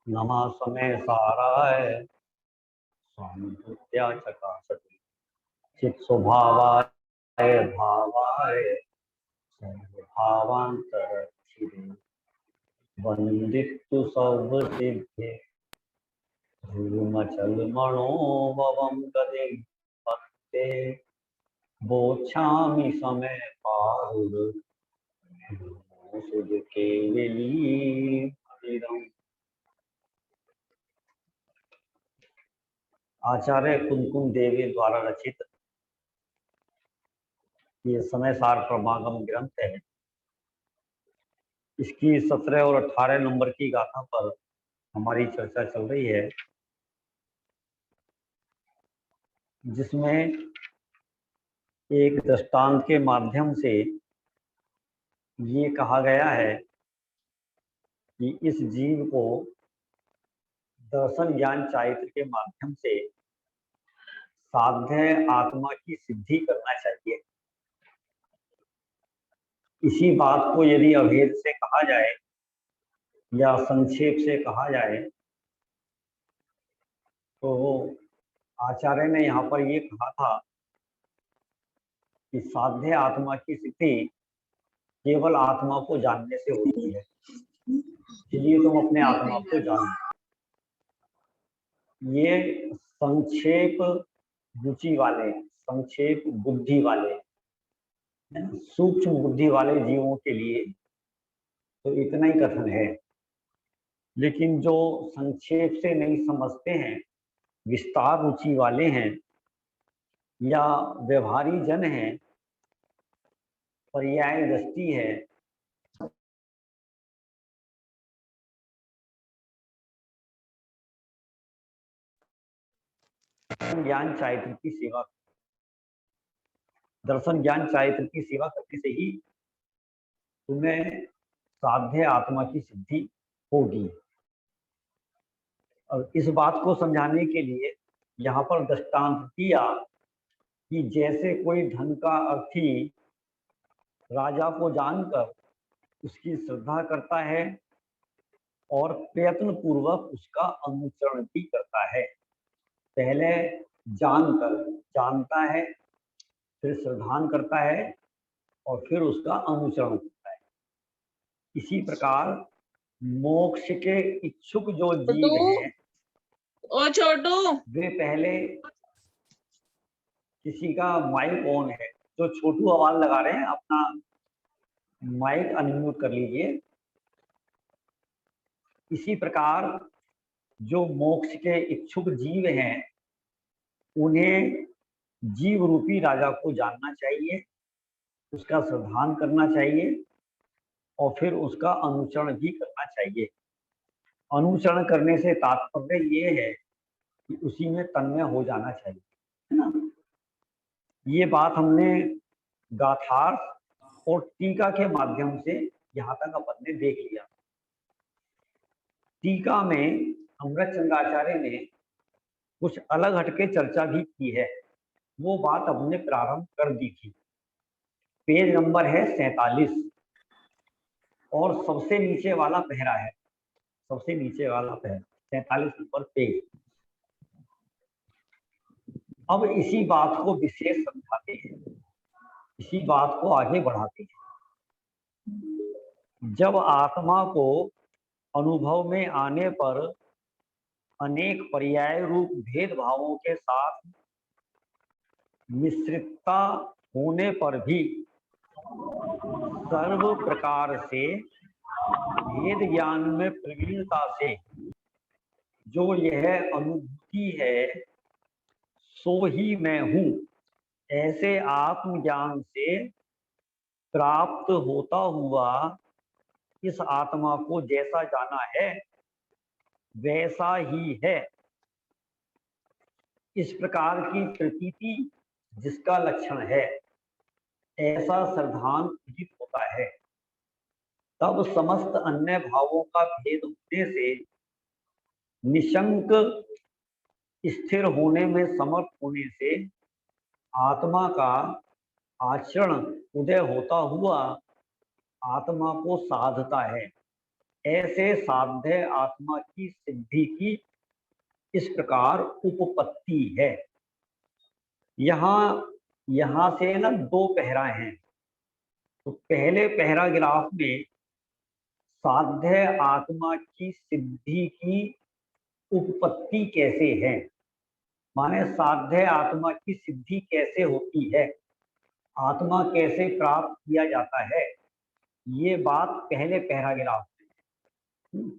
नमा समय साराय स्वामित्या चकासति चित स्वभावाय भावाय सर्वभावांतरक्षिरे वंदितु सर्वसिद्धे धूमचल मनोभवं गतिं पत्ते बोच्छामि समय पारुर सुध केवली हरिदम्। आचार्य कुमकुम देवी द्वारा रचित ये समय सार प्रमागम ग्रंथ है। इसकी 17 और 18 नंबर की गाथा पर हमारी चर्चा चल रही है, जिसमें एक दृष्टांत के माध्यम से ये कहा गया है कि इस जीव को दर्शन ज्ञान चारित्र के माध्यम से साध्य आत्मा की सिद्धि करना चाहिए। इसी बात को यदि अभेद से कहा जाए या संक्षेप से कहा जाए तो आचार्य ने यहाँ पर ये कहा था कि साध्य आत्मा की सिद्धि केवल आत्मा को जानने से होती है, इसलिए तुम अपने आत्मा को जानो। ये संक्षेप रुचि वाले, संक्षेप बुद्धि वाले, सूक्ष्म बुद्धि वाले जीवों के लिए तो इतना ही कथन है, लेकिन जो संक्षेप से नहीं समझते हैं, विस्तार रुचि वाले हैं या व्यवहारी जन हैं, पर्याय दृष्टि है, ज्ञान चारित्र की सेवा, दर्शन ज्ञान चारित्र की सेवा करने से ही तुम्हें साध्य आत्मा की सिद्धि होगी। और इस बात को समझाने के लिए यहाँ पर दृष्टांत दिया कि जैसे कोई धन का अर्थी राजा को जानकर उसकी श्रद्धा करता है और प्रयत्न पूर्वक उसका अनुसरण भी करता है। पहले जानकर जानता है, फिर श्रद्धान करता है और फिर उसका अनुसरण करता है। इसी प्रकार मोक्ष के इच्छुक जो जीव हैं, ओ छोटू, वे पहले किसी का माइक ऑन है, जो छोटू आवाज लगा रहे हैं, अपना माइक अनम्यूट कर लीजिए। इसी प्रकार जो मोक्ष के इच्छुक जीव हैं, उन्हें जीव रूपी राजा को जानना चाहिए, उसका श्रद्धान करना चाहिए और फिर उसका अनुसरण भी करना चाहिए। अनुसरण करने से तात्पर्य ये है कि उसी में तन्मय हो जाना चाहिए, है ना। ये बात हमने गाथार्थ और टीका के माध्यम से यहाँ तक अपन ने देख लिया। टीका में अमृतचंद्राचार्य ने कुछ अलग हटके चर्चा भी की है, वो बात हमने प्रारंभ कर दी थी। पेज नंबर है 47 और सबसे नीचे वाला पहरा है, सबसे नीचे वाला पहरा 47 नंबर पेज। अब इसी बात को विशेष समझाते हैं, इसी बात को आगे बढ़ाते हैं। जब आत्मा को अनुभव में आने पर अनेक पर्याय रूप भेदभावों के साथ मिश्रितता होने पर भी सर्व प्रकार से भेद ज्ञान में प्रवीणता से जो यह अनुभूति है सो ही मैं हूं, ऐसे आत्मज्ञान से प्राप्त होता हुआ इस आत्मा को जैसा जाना है वैसा ही है, इस प्रकार की प्रतीति जिसका लक्षण है, ऐसा श्रद्धान उचित होता है। तब समस्त अन्य भावों का भेद होने से निशंक स्थिर होने में समर्थ होने से आत्मा का आचरण उदय होता हुआ आत्मा को साधता है। ऐसे साध्य आत्मा की सिद्धि की इस प्रकार उपपत्ति है। यहां से ना दो पहरा हैं। तो पहले पैराग्राफ में साध्य आत्मा की सिद्धि की उपपत्ति कैसे है, माने साध्य आत्मा की सिद्धि कैसे होती है, आत्मा कैसे प्राप्त किया जाता है, ये बात पहले पैराग्राफ में।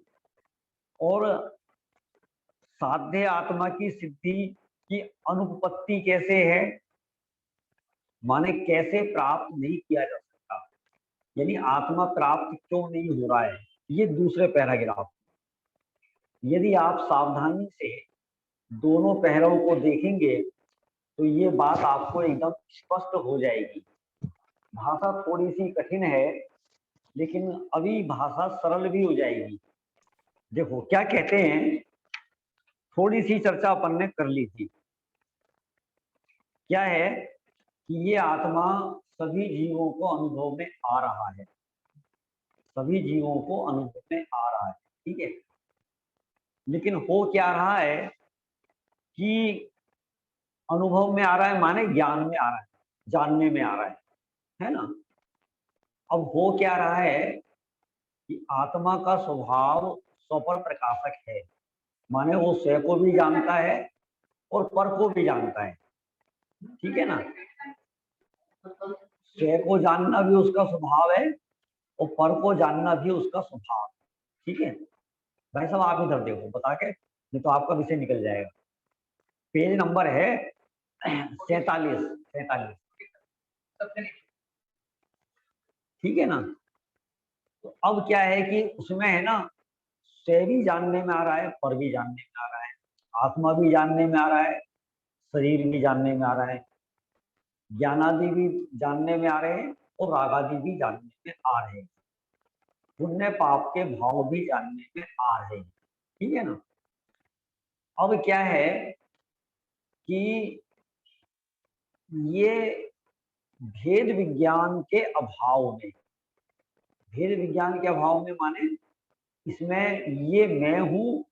और साध्य आत्मा की सिद्धि की अनुपपत्ति कैसे है, माने कैसे प्राप्त नहीं किया जा सकता, यानी आत्मा प्राप्त क्यों नहीं हो रहा है, ये दूसरे पैराग्राफ। यदि आप सावधानी से दोनों पहरों को देखेंगे तो ये बात आपको एकदम स्पष्ट हो जाएगी। भाषा थोड़ी सी कठिन है, लेकिन अभी भाषा सरल भी हो जाएगी। देखो क्या कहते हैं, थोड़ी सी चर्चा अपन ने कर ली थी। क्या है कि ये आत्मा सभी जीवों को अनुभव में आ रहा है, सभी जीवों को अनुभव में आ रहा है, ठीक है। लेकिन हो क्या रहा है कि अनुभव में आ रहा है माने ज्ञान में आ रहा है, जानने में आ रहा है ना। अब हो क्या रहा है कि आत्मा का स्वभाव स्वपर प्रकाशक है, माने वो स्व को भी जानता है और पर को भी जानता है, ठीक है ना। स्व को जानना भी उसका स्वभाव है और पर को जानना भी उसका स्वभाव, ठीक है। भाई साहब आप इधर देखो बता के, नहीं तो आपका विषय निकल जाएगा। पेज नंबर है 47, ठीक है ना। तो अब क्या है कि उसमें है ना, स्व भी जानने में आ रहा है, पर भी जानने में आ रहा है, आत्मा भी जानने में आ रहा है, शरीर भी जानने में आ रहा है, ज्ञानादि भी जानने में आ रहे हैं और रागादि भी जानने में आ रहे हैं, पुण्य पाप के भाव भी जानने में आ रहे हैं, ठीक है ना। अब क्या है कि ये भेद विज्ञान के अभाव में, भेद विज्ञान के अभाव में माने इसमें ये मैं हूं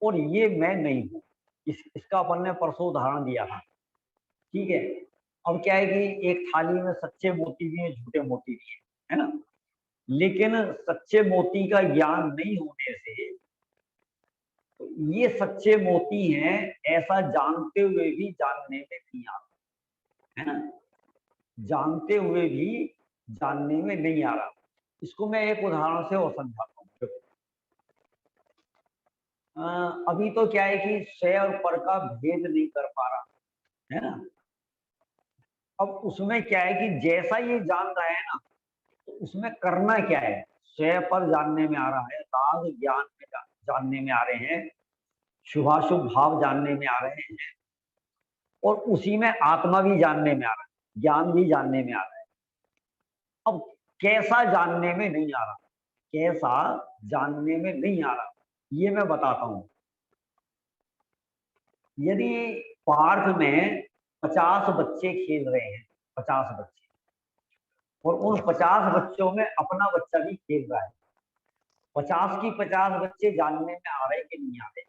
और ये मैं नहीं हूं, इसका अपन ने परसों उदाहरण दिया था, ठीक है। अब क्या है कि एक थाली में सच्चे मोती भी है, झूठे मोती भी है ना। लेकिन सच्चे मोती का ज्ञान नहीं होने से तो ये सच्चे मोती हैं ऐसा जानते हुए भी जानने में नहीं आता, है ना। जानते हुए भी जानने में नहीं आ रहा। इसको मैं एक उदाहरण से और समझाता हूँ। अभी तो क्या है कि स्व और पर का भेद नहीं कर पा रहा, है ना। अब उसमें क्या है कि जैसा ये जान रहा है ना, तो उसमें करना क्या है, स्व पर जानने में आ रहा है, राग ज्ञान में जानने में आ रहे हैं, शुभाशुभ भाव जानने में आ रहे हैं, और उसी में आत्मा भी जानने में आ रहा है, ज्ञान भी जानने में आ रहा है। अब कैसा जानने में नहीं आ रहा, कैसा जानने में नहीं आ रहा, ये मैं बताता हूं। यदि पार्क में 50 बच्चे खेल रहे हैं, 50 बच्चे, और उन 50 बच्चों में अपना बच्चा भी खेल रहा है, 50 की 50 बच्चे जानने में आ रहे कि नहीं आ रहे,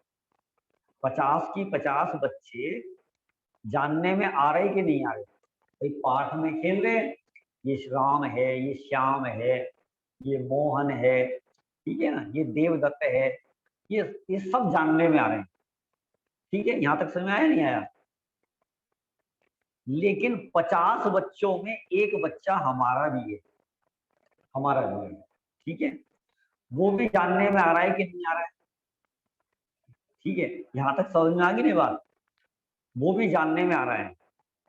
50 की 50 बच्चे जानने में आ रहे कि नहीं आ रहे। भाई पार्क में खेल रहे हैं, ये राम है, ये श्याम है, ये मोहन है, ठीक है ना, ये देवदत्त है, ये सब जानने में आ रहे हैं, ठीक है। यहां तक समझ में आया नहीं आया। लेकिन 50 बच्चों में एक बच्चा हमारा भी है, हमारा भी है, ठीक है। वो भी जानने में आ रहा है कि नहीं आ रहा है, ठीक है। यहां तक समझ में आ गई नहीं बात, वो भी जानने में आ रहा है।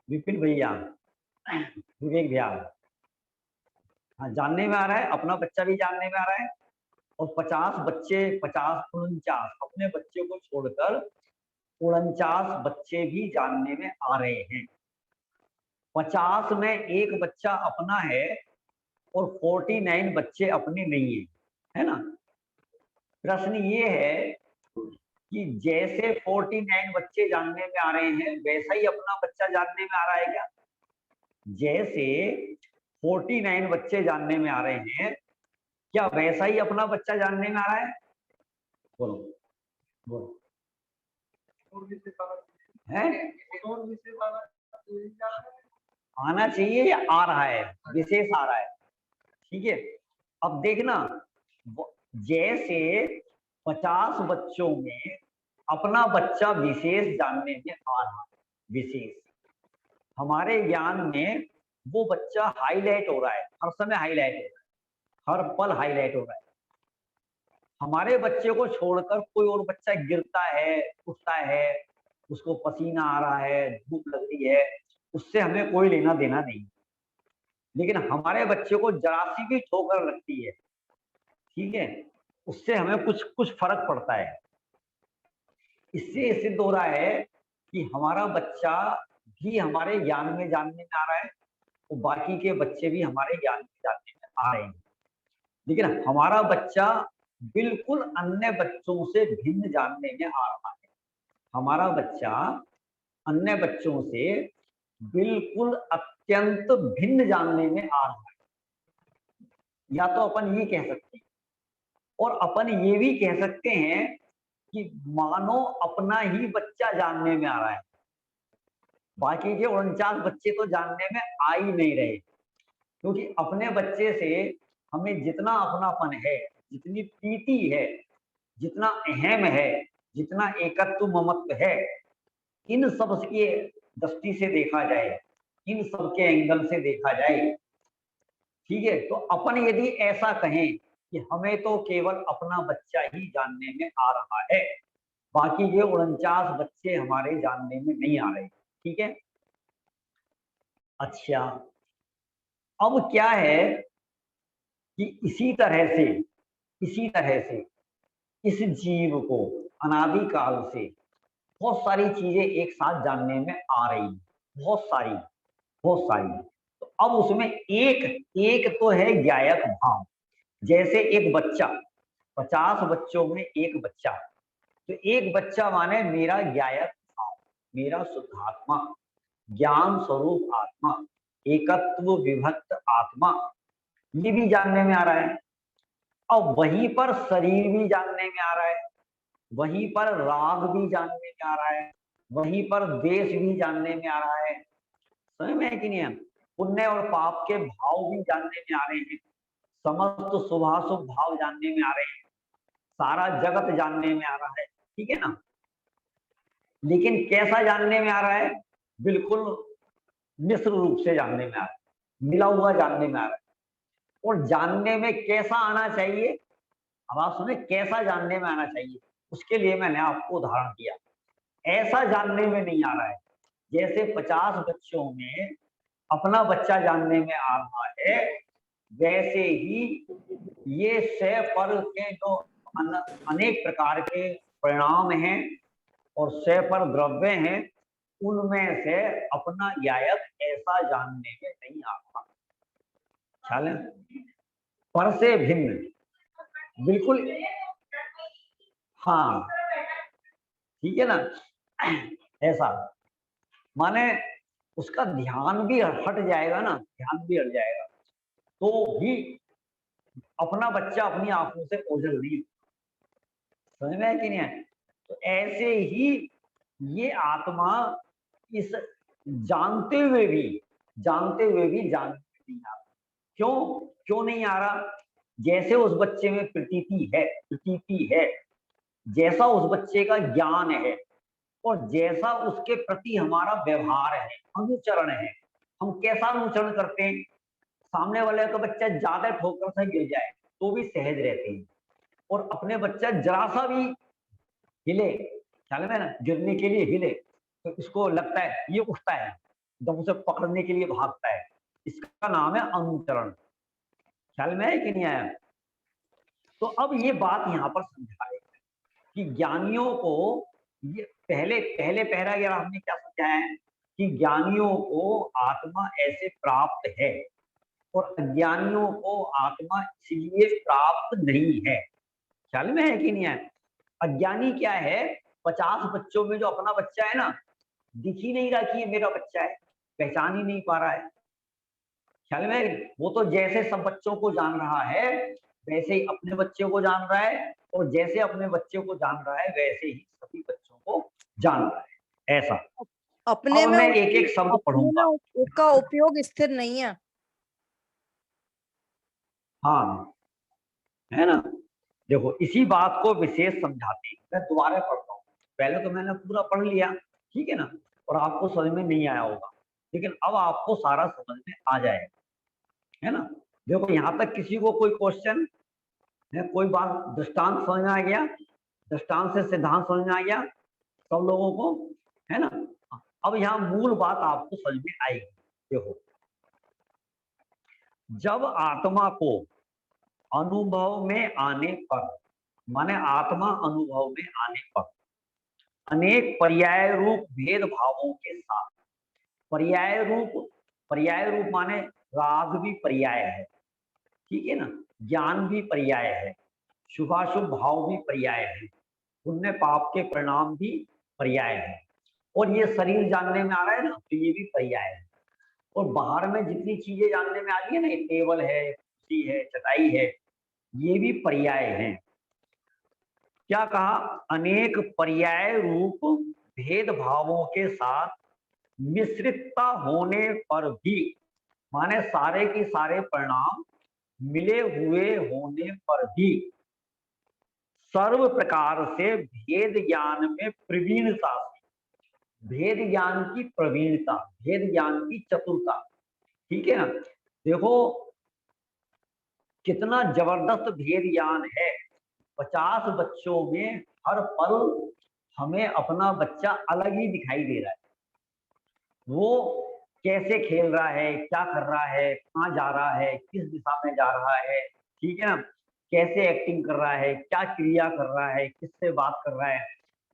विपिन भैया, विवेक भैया, हाँ जानने में आ रहा है, अपना बच्चा भी जानने में आ रहा है, और 50 बच्चे, 50 49 अपने बच्चे को छोड़कर 49 बच्चे भी जानने में आ रहे हैं। 50 में एक बच्चा अपना है और 49 बच्चे अपने नहीं है, है ना। प्रश्न ये है कि जैसे 49 बच्चे जानने में आ रहे हैं वैसा ही अपना बच्चा जानने में आ रहा है क्या। जैसे 49 बच्चे जानने में आ रहे हैं क्या वैसा ही अपना बच्चा जानने में आ रहा है? बोलो बोलो है? आना चाहिए या आ रहा है? विशेष आ रहा है। ठीक है, अब देखना, जैसे 50 बच्चों में अपना बच्चा विशेष जानने में आ रहा है, विशेष हमारे ज्ञान में वो बच्चा हाईलाइट हो रहा है, हर समय हाईलाइट हो रहा है, हर पल हाईलाइट हो रहा है। हमारे बच्चे को छोड़कर कोई और बच्चा गिरता है, उठता है, उसको पसीना आ रहा है, धूप लग रही है, उससे हमें कोई लेना देना नहीं। लेकिन हमारे बच्चे को जरा सी भी ठोकर लगती है, ठीक है, उससे हमें कुछ कुछ फर्क पड़ता है। इससे सिद्ध हो रहा है कि हमारा बच्चा भी हमारे ज्ञान में जानने में आ रहा है और बाकी के बच्चे भी हमारे ज्ञान में जानने में आ रहे हैं। लेकिन हमारा बच्चा बिल्कुल अन्य बच्चों से भिन्न जानने में आ रहा है। हमारा बच्चा अन्य बच्चों से बिल्कुल अत्यंत भिन्न जानने में आ रहा है। या तो अपन ये कह सकते हैं और अपन ये भी कह सकते हैं कि मानो अपना ही बच्चा जानने में आ रहा है, बाकी के 49 बच्चे तो जानने में आ ही नहीं रहे। क्योंकि अपने बच्चे से हमें जितना अपनापन है, जितनी प्रीति है, जितना अहम है, जितना एकत्व ममत्व है, इन सब की दृष्टि से देखा जाए, इन सब के एंगल से देखा जाए, ठीक है, तो अपन यदि ऐसा कहें कि हमें तो केवल अपना बच्चा ही जानने में आ रहा है, बाकी के 49 बच्चे हमारे जानने में नहीं आ रहे, ठीक है। अच्छा, अब क्या है कि इसी तरह से इस जीव को अनादि काल से बहुत सारी चीजें एक साथ जानने में आ रही, बहुत सारी। तो अब उसमें एक तो है ज्ञायक भाव। जैसे एक बच्चा, 50 बच्चों में एक बच्चा, तो एक बच्चा माने मेरा ज्ञायक भाव, मेरा शुद्धात्मा, ज्ञान स्वरूप आत्मा, एकत्व विभक्त आत्मा, ये भी जानने में आ रहा है। और वहीं पर शरीर भी जानने में आ रहा है, वहीं पर राग भी जानने में आ रहा है, वहीं पर द्वेष भी जानने में आ रहा है। समझ में है कि नहीं? पुण्य और पाप के भाव भी जानने में आ रहे हैं, समस्त शुभाशुभ भाव जानने में आ रहे हैं, सारा जगत जानने में आ रहा है, ठीक है ना। लेकिन कैसा जानने में आ रहा है? बिल्कुल मिश्र रूप से जानने में आ रहा है, मिला हुआ जानने में आ रहा है। और जानने में कैसा आना चाहिए? अब आप सुने, कैसा जानने में आना चाहिए, उसके लिए मैंने आपको उदाहरण दिया। ऐसा जानने में नहीं आ रहा है जैसे 50 बच्चों में अपना बच्चा जानने में आ रहा है, वैसे ही ये सह पर के जो अनेक प्रकार के परिणाम हैं और सह पर द्रव्य हैं, उनमें से अपना ज्ञायक ऐसा जानने में नहीं आता। ख्याल है? पर से भिन्न, बिल्कुल, हाँ, ठीक है ना, ऐसा माने उसका ध्यान भी हट जाएगा ना, ध्यान भी हट जाएगा तो भी अपना बच्चा अपनी आंखों से ओझल नहीं। समझ में है कि नहीं है? तो ऐसे ही ये आत्मा इस जानते हुए भी जानने नहीं आ रहा। क्यों नहीं आ रहा? जैसे उस बच्चे में प्रतीति है, जैसा उस बच्चे का ज्ञान है और जैसा उसके प्रति हमारा व्यवहार है, अनुचरण है, हम कैसा अनुचरण करते हैं। सामने वाले का बच्चा ज्यादा ठोकर से गिर जाए तो भी सहज रहते हैं, और अपने बच्चा जरा सा भी हिले, ख्याल में ना, गिरने के लिए हिले तो इसको लगता है ये उठता है, एकदम उसे पकड़ने के लिए भागता है। इसका नाम है अनुचरण। ख्याल में है कि नहीं आया? तो अब ये बात यहाँ पर समझाए कि ज्ञानियों को ये पहले पहले पहला यार हमने क्या समझाया है कि ज्ञानियों को आत्मा ऐसे प्राप्त है और अज्ञानियों को आत्मा इसलिए प्राप्त नहीं है। ख्याल में है कि नहीं है? अज्ञानी क्या है? 50 बच्चों में जो अपना बच्चा है ना, दिख ही नहीं रहा कि ये मेरा बच्चा है, पहचान ही नहीं पा रहा है। ख्याल में? वो तो जैसे सब बच्चों को जान रहा है वैसे ही अपने बच्चे को जान रहा है, और जैसे अपने बच्चे को जान रहा है वैसे ही सभी बच्चों को जान रहा है, ऐसा। अपने अब में मैं एक एक शब्द पढ़ूंगा। उसका उपयोग स्थिर नहीं है। हाँ, है ना। देखो, इसी बात को विशेष समझाते मैं दोबारा पढ़ता हूँ। पहले तो मैंने पूरा पढ़ लिया, ठीक है ना, और आपको समझ में नहीं आया होगा, लेकिन अब आपको सारा समझ में आ जाएगा, है ना। देखो, यहाँ तक किसी को कोई क्वेश्चन है, कोई बात, दृष्टांत समझ में आ गया, दृष्टांत से सिद्धांत समझ में आ गया सब लोगों को, है ना। अब यहाँ मूल बात आपको समझ में आएगी। देखो, जब आत्मा को अनुभव में आने पर, माने आत्मा अनुभव में आने पर अनेक पर्याय रूप भेद भावों के साथ, पर्याय रूप माने राग भी पर्याय है, ठीक है ना, ज्ञान भी पर्याय है, शुभाशुभ भाव भी पर्याय है, पुण्य पाप के परिणाम भी पर्याय है, और ये शरीर जानने में आ रहा है ना, तो ये भी पर्याय है। और बाहर में जितनी चीजें जानने में आ रही है ना, टेबल है, कुर्सी है, चटाई है, ये भी पर्याय हैं। क्या कहा? अनेक पर्याय रूप भेद भावों के साथ मिश्रितता होने पर भी, माने सारे के सारे परिणाम मिले हुए होने पर भी सर्व प्रकार से भेद ज्ञान में प्रवीणता, भेद ज्ञान की प्रवीणता, भेद ज्ञान की चतुरता, ठीक है ना। देखो कितना जबरदस्त भेद ज्ञान है। 50 बच्चों में हर पल हमें अपना बच्चा अलग ही दिखाई दे रहा है। वो कैसे खेल रहा है, क्या कर रहा है, कहाँ जा रहा है, किस दिशा में जा रहा है, ठीक है ना, कैसे एक्टिंग कर रहा है, क्या क्रिया कर रहा है, किससे बात कर रहा है,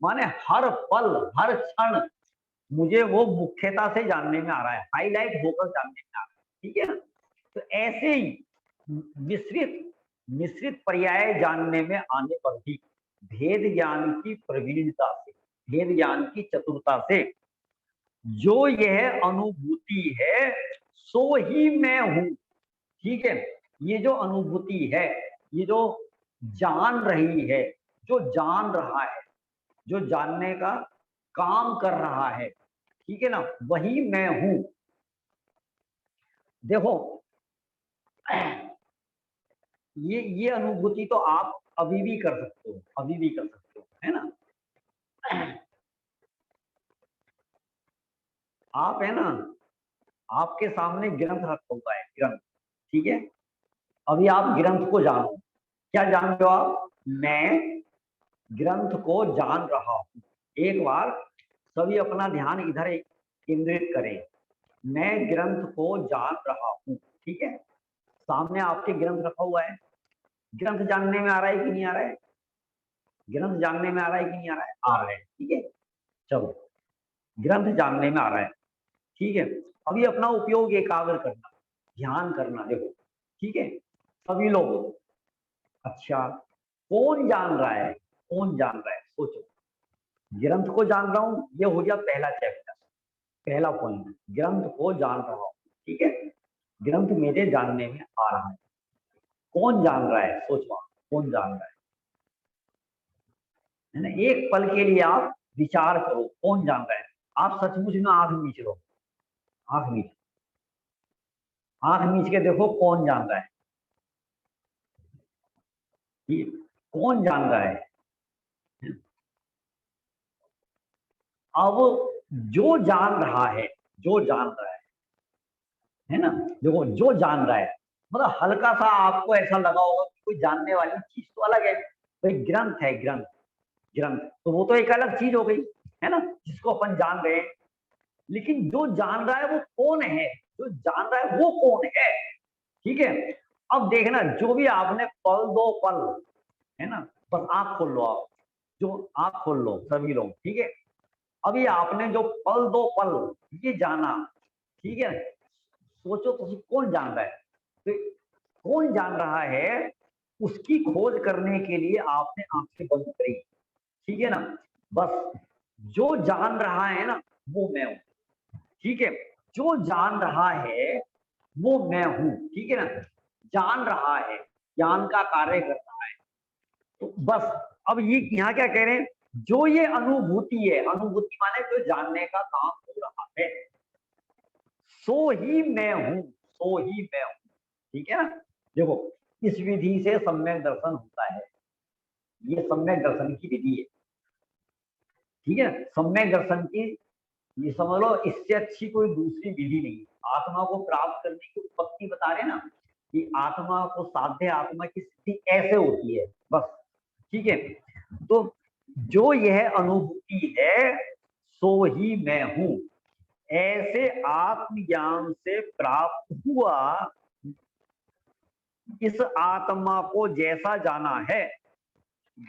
माने हर पल हर क्षण मुझे वो मुख्यता से जानने में आ रहा है, हाईलाइट होकर जानने में आ रहा है, ठीक है ना। तो ऐसे ही मिश्रित पर्याय जानने में आने पर भी भेद ज्ञान की प्रवीणता से, भेद ज्ञान की चतुरता से जो यह अनुभूति है सो ही मैं हूं, ठीक है। ये जो अनुभूति है, ये जो जान रही है, जो जान रहा है, जो जानने का काम कर रहा है, ठीक है ना, वही मैं हूं। देखो ये अनुभूति तो आप अभी भी कर सकते हो, अभी भी कर सकते हो, है ना। आप, है ना, आपके सामने ग्रंथ रखा हुआ है, ग्रंथ, ठीक है। अभी आप ग्रंथ को जानो, क्या जान रहे हो आप? मैं ग्रंथ को जान रहा हूं। एक बार सभी अपना ध्यान इधर केंद्रित करें। मैं ग्रंथ को जान रहा हूं, ठीक है। सामने आपके ग्रंथ रखा हुआ है। ग्रंथ जानने में आ रहा है कि नहीं आ रहा है? ग्रंथ जानने में आ रहा है कि नहीं आ रहा है? आ रहा है, ठीक है। चलो, ग्रंथ जानने में आ रहा है, ठीक है। अभी अपना उपयोग एकाग्र करना, ध्यान करना, देखो, ठीक है। सभी लोग, अच्छा, कौन जान रहा है, कौन जान रहा है, सोचो। ग्रंथ को जान रहा हूं, ये हो गया पहला चैप्टर, पहला पॉइंट, ग्रंथ को जान रहा हूं, ठीक है। ग्रंथ मेरे जानने में आ रहा है। कौन जान रहा है, सोचो, कौन जान रहा है ना। एक पल के लिए आप विचार करो, कौन जान रहा है। आप सचमुच में आंख मीच लो, आंख मीच, आंख मीच के देखो कौन जान रहा है, कौन जान रहा है। अब जो जान रहा है, जो जान रहा है ना, देखो, जो जान रहा है, मतलब हल्का सा आपको ऐसा लगा होगा कि कोई जानने वाली चीज तो अलग है, भाई ग्रंथ है, ग्रंथ, ग्रंथ तो वो तो एक अलग चीज हो गई, है ना, जिसको अपन जान रहे हैं। लेकिन जो जान रहा है वो कौन है, जो जान रहा है वो कौन है, ठीक है। अब देखना, जो भी आपने पल दो पल, है ना, बस आंख खोल लो आप, जो आंख खोल लो सभी लोग, ठीक है। अभी आपने जो पल दो पल ये जाना, ठीक है, सोचो तो कौन जान रहा है। तो कौन जान रहा है, उसकी खोज करने के लिए आपने आंखें बंद करी, ठीक है ना। बस जो जान रहा है ना, वो मैं हूं, ठीक है। जो जान रहा है वो मैं हूं, ठीक है ना। जान रहा है ज्ञान का कार्य करता है। तो बस अब ये यहाँ क्या कह रहे हैं, जो ये अनुभूति है, अनुभूति माने जो जानने का काम हो रहा है, सो ही मैं हूं, सो ही मैं हूं। ठीक है ना। देखो इस विधि से सम्यक दर्शन होता है, ये सम्यक दर्शन की विधि है। ठीक है, सम्यक दर्शन की ये समझ लो, इससे अच्छी कोई दूसरी विधि नहीं। आत्मा को प्राप्त करने की उत्पत्ति बता रहे ना, कि आत्मा को साध्य, आत्मा की स्थिति ऐसे होती है बस। ठीक है, तो जो यह अनुभूति है सो ही मैं हूं, ऐसे आत्मज्ञान से प्राप्त हुआ इस आत्मा को जैसा जाना है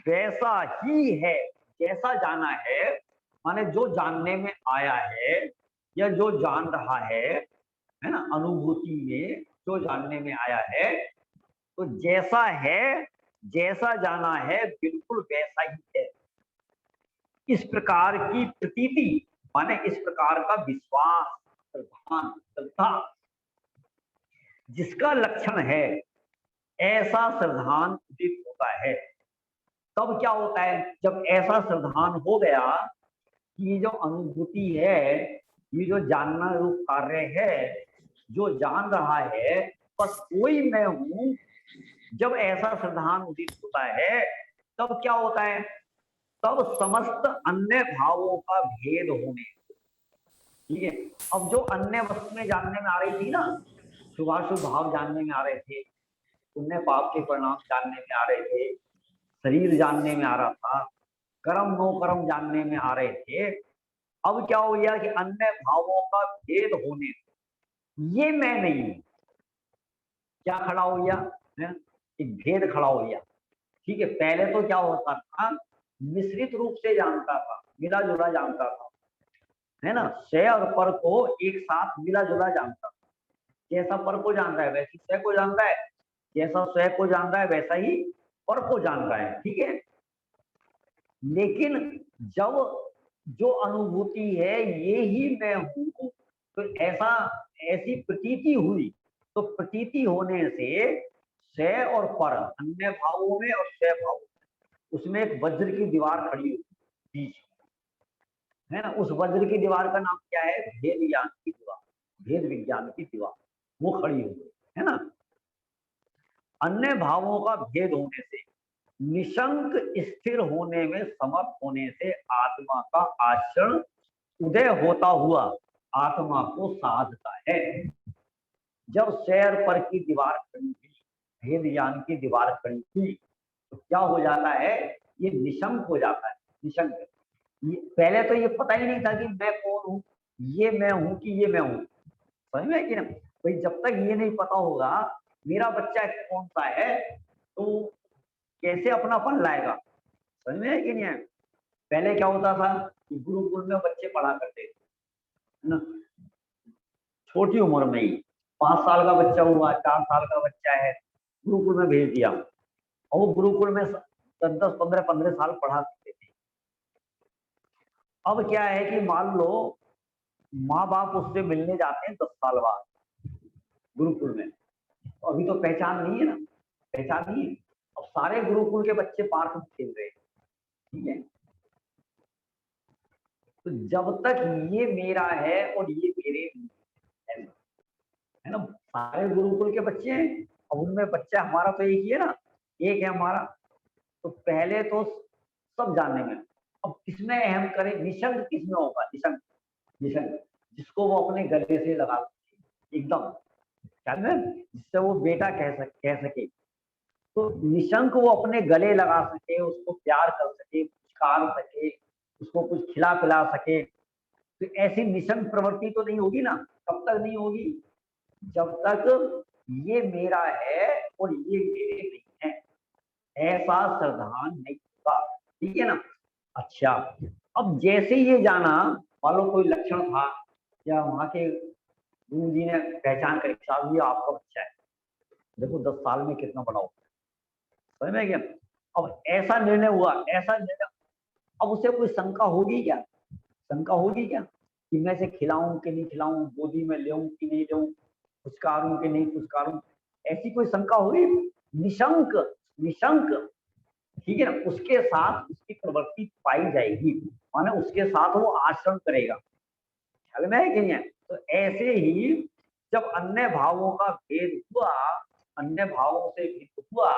वैसा ही है। जैसा जाना है माने जो जानने में आया है या जो जान रहा है ना, अनुभूति में जो जानने में आया है, तो जैसा है, जैसा जाना है बिल्कुल वैसा ही है। इस प्रकार की प्रतीति माने इस प्रकार का विश्वास, श्रद्धा जिसका लक्षण है, ऐसा श्रद्धान उदित होता है। तब क्या होता है, जब ऐसा श्रद्धान हो गया कि ये जो अनुभूति है, ये जो जानना रूप कार्य है, जो जान रहा है बस कोई मैं हूं, जब ऐसा श्रद्धान उदित होता है तब क्या होता है, तब समस्त अन्य भावों का भेद होने। ठीक है, अब जो अन्य वस्तुएं जानने में आ रही थी ना, शुभाशुभ भाव जानने में आ रहे थे, पुण्य पाप के परिणाम जानने में आ रहे थे, शरीर जानने में आ रहा था, कर्म नो कर्म जानने में आ रहे थे, अब क्या हो गया कि अन्य भावों का भेद होने, ये मैं नहीं हूं। क्या खड़ा हो गया है, एक भेद खड़ा हो गया। ठीक है, पहले तो क्या होता था, मिश्रित रूप से जानता था, मिला जुला जानता था, है ना, स्वयं और पर को एक साथ मिला जुला जानता था। जैसा पर को जानता है वैसे स्वयं को जानता है, जैसा स्वयं को जानता है वैसा ही पर को जानता है। ठीक है, लेकिन जब जो अनुभूति है ये ही मैं हूं, तो ऐसा ऐसी प्रतीति हुई, तो प्रतीति होने से स्वयं और पर, अन्य भावों में और स्वयं भावों में, उसमें एक वज्र की दीवार खड़ी हुई बीच, है ना। उस वज्र की दीवार का नाम क्या है, भेद ज्ञान की दीवार, भेद विज्ञान की दीवार, वो खड़ी हुई है ना। अन्य भावों का भेद होने से, निशंक स्थिर होने में समर्थ होने से आत्मा का आचरण उदय होता हुआ आत्मा को साधता है। जब शहर पर की दीवार खड़ी हुई, भेद ज्ञान की दीवार खड़ी हुई, तो क्या हो जाता है, ये निशंक हो जाता है। निशंक, पहले तो ये पता ही नहीं था कि मैं कौन हूं, ये मैं हूं कि ये मैं हूं, समझ में कि ना। भाई जब तक ये नहीं पता होगा मेरा बच्चा कौन सा है, तो कैसे अपनापन लाएगा, समझ में है कि नहीं है। पहले क्या होता था कि गुरुकुल में बच्चे पढ़ा करते थे ना, छोटी उम्र में ही 5 साल का बच्चा हुआ, 4 साल का बच्चा है, गुरुकुल में भेज दिया, और वो गुरुकुल में 10, 15 साल पढ़ा सकते थे। अब क्या है कि मान लो माँ बाप उससे मिलने जाते हैं 10 साल बाद गुरुकुल में, तो अभी तो पहचान नहीं है ना, पहचान नहीं है। अब सारे गुरुकुल के बच्चे पार्क में खेल रहे हैं, ठीक है, तो जब तक ये मेरा है और ये मेरे है ना, सारे गुरुकुल के बच्चे हैं, अब उनमें बच्चा हमारा तो एक ही है ना, एक है हमारा, तो पहले तो सब जानने में। अब किसमें अहम करे, निशंक किसमें होगा, निशंक, निशंक जिसको वो अपने गले से लगा एकदम, क्या जिससे वो बेटा कह सके, तो निशंक वो अपने गले लगा सके, उसको प्यार कर सके, पुचकार सके, उसको कुछ खिला पिला सके, तो ऐसी निशंक प्रवृत्ति तो नहीं होगी ना। कब तक नहीं होगी, जब तक ये मेरा है और ये मेरे नहीं है, ऐसा श्रद्धान नहीं होगा। ठीक है ना। अच्छा, अब जैसे ये जाना, मान लो कोई लक्षण था या वहां के गुरु जी ने पहचान कर, साहब ये आपका बच्चा है, देखो 10 साल में कितना बड़ा होगा, समझ में क्या। अब ऐसा निर्णय हुआ, ऐसा निर्णय, अब उसे कोई शंका होगी क्या, शंका होगी क्या कि मैं इसे खिलाऊं कि नहीं खिलाऊं, गोदी में लेऊं कि नहीं लेऊं, पुचकारूं कि नहीं पुचकारूं, ऐसी कोई शंका होगी, निशंक, निशंक, ठीक है ना, उसके साथ उसकी प्रवृत्ति पाई जाएगी, माने उसके साथ वो आचरण करेगा। ख्याल में है कि नहीं है? तो ऐसे ही जब अन्य भावों का भेद हुआ, अन्य भावों से भेद हुआ,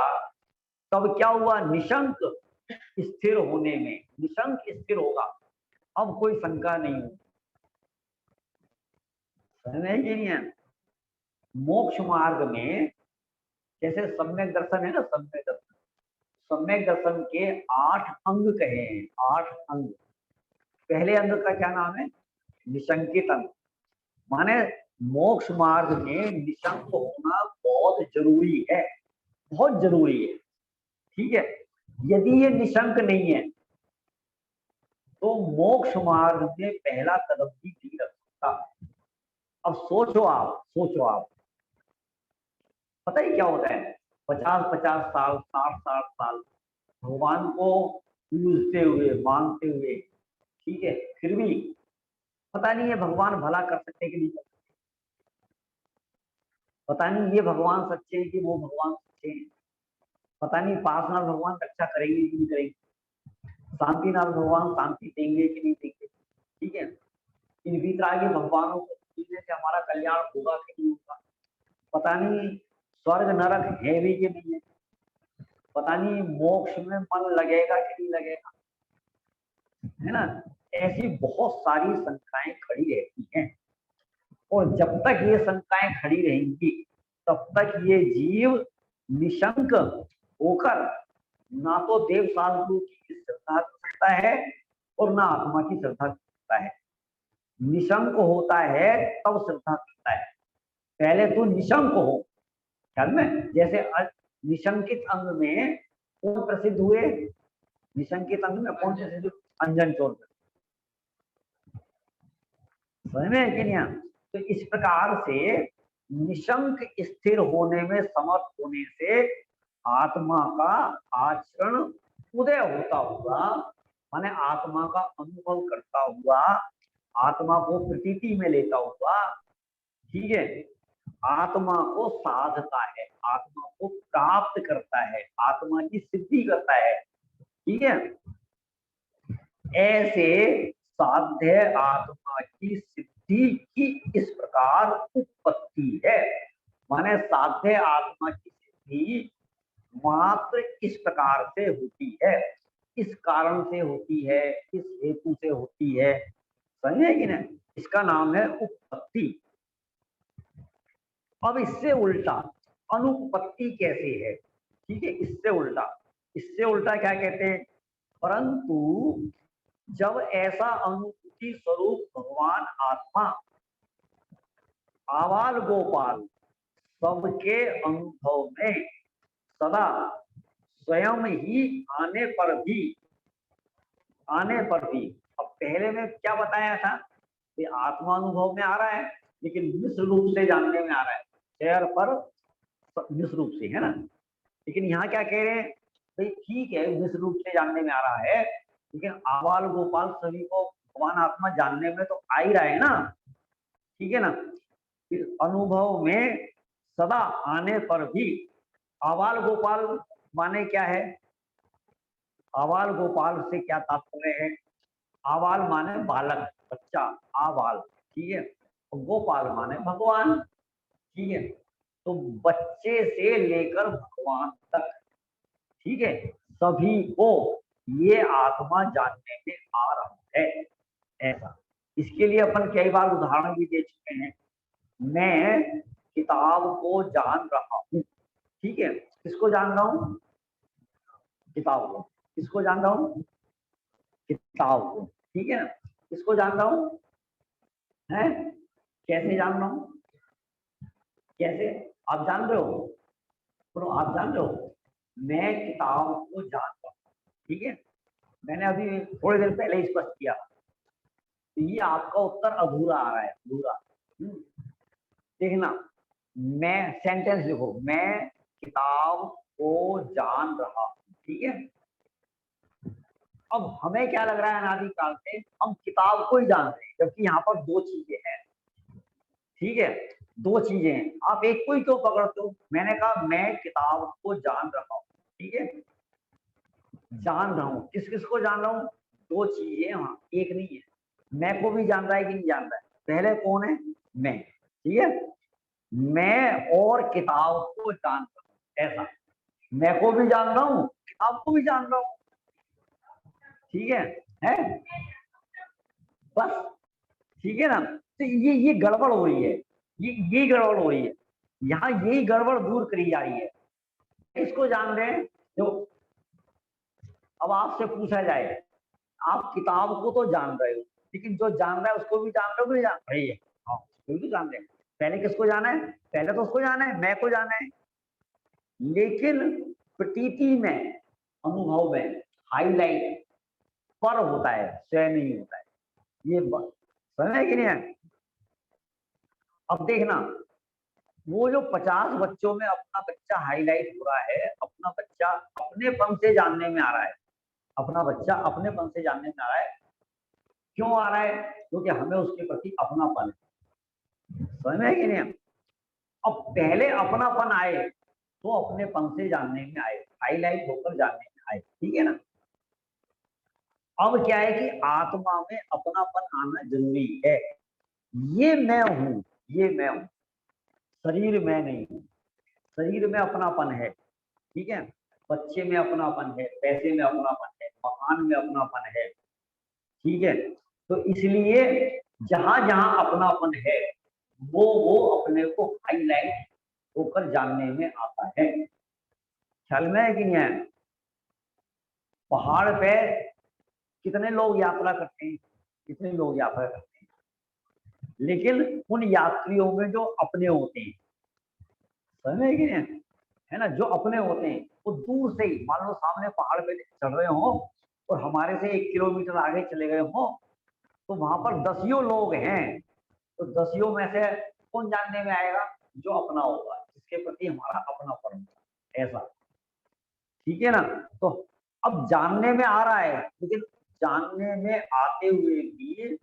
तब क्या हुआ? निशंक स्थिर होने में, निशंक स्थिर होगा, अब कोई शंका नहीं होगी। समझ में है कि नहीं है? मोक्ष मार्ग में जैसे सम्यक दर्शन है ना, सम्यक दर्शन, सम्यक दर्शन के 8 अंग कहे हैं, 8 अंग। पहले अंग का क्या नाम है? निशंकित अंग। माने मोक्ष मार्ग में निशंक होना बहुत जरूरी है, बहुत जरूरी है, ठीक है। यदि ये निशंक नहीं है तो मोक्ष मार्ग में पहला कदम भी नहीं रख सकता। अब सोचो आप, सोचो आप, पता ही क्या होता है, 50-50 साल, 60-60 साल भगवान को पूजते हुए, मानते हुए, ठीक है, फिर भी पता नहीं है भगवान भला कर सकते कि नहीं कर सकते, पता नहीं ये भगवान सच्चे हैं कि वो भगवान सच्चे हैं, पता नहीं पार्षनाथ भगवान रक्षा करेंगे कि नहीं करेंगे, शांतिनाथ भगवान शांति देंगे कि नहीं देंगे, ठीक है। इन वितरागी भगवानों को पूजने से हमारा कल्याण होगा कि नहीं होगा, पता नहीं स्वर्ग नरक है भी कि नहीं है, पता नहीं मोक्ष में मन लगेगा कि नहीं लगेगा, है ना। ऐसी बहुत सारी शंकाएं खड़ी रहती हैं, और जब तक ये शंकाएं खड़ी रहेंगी तब तक ये जीव निशंक होकर ना तो देव साधु की श्रद्धा कर सकता है और ना आत्मा की श्रद्धा कर सकता है। निशंक होता है तब श्रद्धा करता है, पहले तो निशंक हो। ख्याल में, जैसे निशंकित अंग में कौन प्रसिद्ध हुए? निशंकित अंग में कौन प्रसिद्ध हुए? अंजन चोर। समझ में है कि नहीं? तो इस प्रकार से निशंक स्थिर होने में समर्थ होने से आत्मा का आचरण उदय होता हुआ, माने आत्मा का अनुभव करता हुआ, आत्मा को प्रतीति में लेता हुआ, ठीक है, आत्मा को साधता है, आत्मा को प्राप्त करता है, आत्मा की सिद्धि करता है, ठीक है। ऐसे साध्य आत्मा की सिद्धि की इस प्रकार उत्पत्ति है, माने साध्य आत्मा की सिद्धि मात्र इस प्रकार से होती है, इस कारण से होती है, इस हेतु से होती है, समझे कि नहीं? इसका नाम है उत्पत्ति। अब इससे उल्टा अनुपत्ति कैसे है? ठीक है, इससे उल्टा, इससे उल्टा क्या कहते हैं? परंतु जब ऐसा अनुभूति स्वरूप भगवान आत्मा आबाल गोपाल सबके अनुभव में सदा स्वयं ही आने पर भी, अब पहले में क्या बताया था कि आत्मा अनुभव में आ रहा है लेकिन मिश्र रूप से जानने में आ रहा है, शहर पर मिश्र रूप से, है ना। लेकिन यहाँ क्या कह रहे हैं? भाई ठीक है, मिश्र रूप से जानने में आ रहा है, लेकिन आबाल गोपाल सभी को भगवान आत्मा जानने में तो आ ही रहा है ना, ठीक है ना। फिर अनुभव में सदा आने पर भी आबाल गोपाल माने क्या है? आबाल गोपाल से क्या तात्पर्य है? आबाल माने बालक, बच्चा, आबाल, ठीक है, और गोपाल माने भगवान, ठीक है। तो बच्चे से लेकर भगवान तक, ठीक है, सभी को ये आत्मा जानने में आ रहा है, ऐसा। इसके लिए अपन कई बार उदाहरण भी दे चुके हैं। मैं किताब को जान रहा हूं, ठीक है, किसको जान रहा हूं? किताब को। किसको जान रहा हूं? किताब को, ठीक है ना। किसको जान रहा हूं? है, कैसे जान रहा हूं? कैसे? आप जान रहे हो? सुनो, आप जान रहे हो, मैं किताब को जान रहा हूं, ठीक है। मैंने अभी थोड़ी देर पहले स्पष्ट किया, तो ये आपका उत्तर अधूरा आ रहा है, अधूरा। देखना, मैं सेंटेंस लिखो, मैं किताब को जान रहा हूं, ठीक है। अब हमें क्या लग रहा है, अनादिकाल से हम किताब को ही जान रहे हैं, जबकि यहाँ पर दो चीजें हैं, ठीक है। दो चीजें हैं, आप एक को ही क्यों पकड़ते हो? मैंने कहा मैं किताब को जान रहा हूँ, ठीक है, जान रहा हूँ। किस किस को जान रहा हूँ? दो चीजें, हाँ, एक नहीं है। मैं को भी जान रहा है कि नहीं जान रहा है? पहले कौन है? मैं, ठीक है, मैं और किताब को जान रहा हूँ, ऐसा। मैं को भी जान रहा हूँ, किताब को भी जान रहा हूँ, ठीक है बस, ठीक है ना। तो ये गड़बड़ हो रही है, ये गड़बड़ हो रही है, यहाँ यही गड़बड़ दूर करी जा रही है। इसको जान रहे हैं जो, अब आपसे पूछा जाए, आप किताब को तो जान रहे हो, लेकिन जो जान रहा है उसको भी जान रहे हो, नहीं जान रही है? हाँ, उसको भी जान रहे हैं। पहले किसको जाना है? पहले तो उसको जाना है, मैं को जाना है। लेकिन प्रतीति में, अनुभव में हाईलाइट पर होता है, स्वयं नहीं होता है। ये समझ है कि नहीं है? अब देखना, वो जो 50 बच्चों में अपना बच्चा हाईलाइट हो रहा है, अपना बच्चा अपनेपन से जानने में आ रहा है, अपना बच्चा अपनेपन से जानने में आ रहा है। क्यों आ रहा है? क्योंकि हमें उसके प्रति अपनापन है। समझ में है कि नहीं? अब पहले अपनापन आए तो अपनेपन से जानने में आए, हाईलाइट होकर जानने में आए, ठीक है ना। अब क्या है कि आत्मा में अपनापन आना जरूरी है। ये मैं हूं, ये मैं हूं, शरीर में नहीं हूं। शरीर में अपनापन है, ठीक है, बच्चे में अपनापन है, पैसे में अपनापन है, मकान में अपनापन है, ठीक है। तो इसलिए जहां जहां अपनापन है वो अपने को हाईलाइट होकर जानने में आता है। ख्याल में है कि नहीं है? पहाड़ पे कितने लोग यात्रा करते हैं? कितने लोग यात्रा करते हैं? लेकिन उन यात्रियों में जो अपने होते हैं, समझ में है कि नहीं है ना, जो अपने होते हैं वो दूर से ही, मान लो सामने पहाड़ पे चढ़ रहे हो और हमारे से 1 किलोमीटर आगे चले गए हो, तो वहां पर दसियों लोग हैं, तो दसियों में से कौन जानने में आएगा? जो अपना होगा, जिसके प्रति हमारा अपनापन होगा, ऐसा, ठीक है ना। तो अब जानने में आ रहा है, लेकिन जानने में आते हुए भी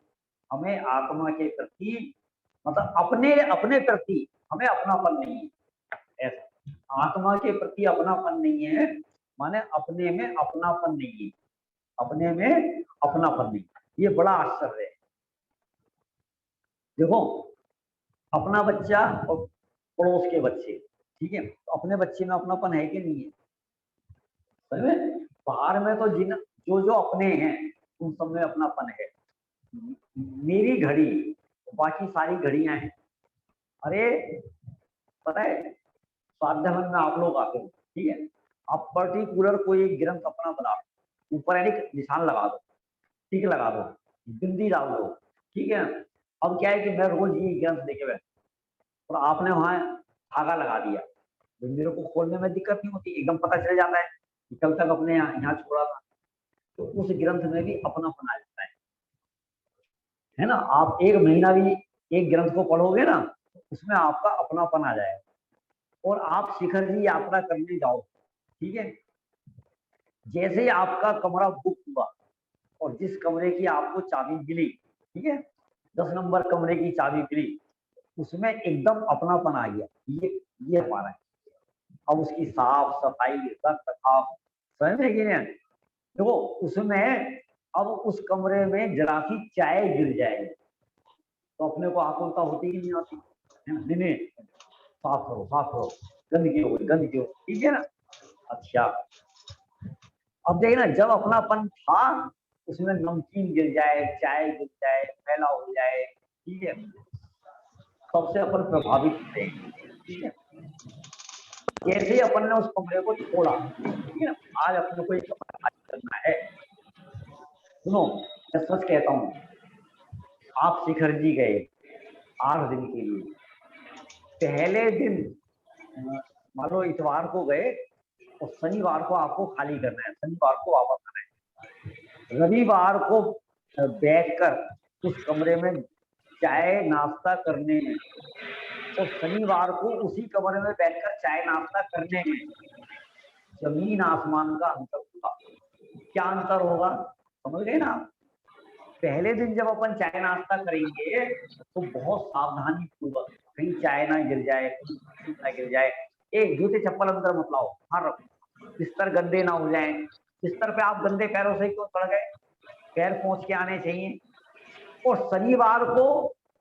हमें आत्मा के प्रति, मतलब अपने अपने प्रति हमें अपनापन नहीं है, ऐसा। आत्मा के प्रति अपनापन नहीं है, माने अपने में अपनापन नहीं है, अपने में अपनापन नहीं। ये बड़ा आश्चर्य है। देखो, अपना बच्चा और पड़ोस के बच्चे, ठीक है, तो अपने बच्चे में अपनापन है कि नहीं है? समझ में? बाहर में तो जिन जो जो अपने हैं उन सब में अपनापन है। मेरी घड़ी, बाकी सारी घड़ियां हैं। अरे पता है, स्वाध्याय में आप लोग आते हो, ठीक है, आप पर्टिकुलर कोई एक ग्रंथ अपना बना, ऊपर यानी निशान लगा दो, टिक लगा दो, बिंदी डाल दो, ठीक है। अब क्या है कि मैं रोज ये ग्रंथ लेके बैठा और आपने वहां धागा लगा दिया, बिंदी को खोलने में दिक्कत नहीं होती, एकदम पता चल जाता है कि कल तक अपने यहाँ छोड़ा था। तो उस ग्रंथ में भी अपनापन आ जाता है ना। आप एक महीना भी एक ग्रंथ को पढ़ोगे ना, उसमें आपका अपनापन आ जाएगा। और आप शिखर जी यात्रा करने जाओ, ठीक है, जैसे ही आपका कमरा बुक हुआ और जिस कमरे की आपको चाबी मिली, ठीक है, 10 नंबर कमरे की चाबी मिली, उसमें एकदम अपनापन आ गया, ये हमारा है। अब उसकी साफ सफाई, रख रखाव, समझ में कि नहीं? देखो उसमें, अब उस कमरे में जरा सी चाय गिर जाएगी तो अपने को आकुलता होती ही नहीं होती है ना। नहीं, साफ करो, साफ करो, गंदगी हो गई, गंदगी हो, ठीक है ना। अच्छा, अब देखना, जब अपनापन था उसमें नमकीन गिर जाए, चाय गिर जाए, मैला हो जाए, ठीक है, सबसे अपन प्रभावित थे, ठीक है। जैसे ही अपन ने उस कमरे को छोड़ा, ठीक है, आज अपने को एक कमरा खाली करना है। सुनो, मैं सच कहता हूँ, आप शिखर जी गए 8 दिन के लिए, पहले दिन मान लो इतवार को गए और शनिवार को आपको खाली करना है, शनिवार को वापस आना है। रविवार को बैठकर उस कमरे में चाय नाश्ता करने में और शनिवार को उसी कमरे में बैठकर चाय नाश्ता करने में जमीन आसमान का अंतर होगा। क्या अंतर होगा? समझ गए ना आप? पहले दिन जब अपन चाय नाश्ता करेंगे तो बहुत सावधानी पूर्वक, कहीं चाय ना गिर जाए, कहीं बिस्किट ना गिर जाए। एक जूते चप्पल अंदर मत लाओ, बाहर रखो। बिस्तर गंदे ना हो जाए। बिस्तर पे आप गंदे पैरों से क्यों चढ़ गए? पैर पोंछ के आने चाहिए। और शनिवार को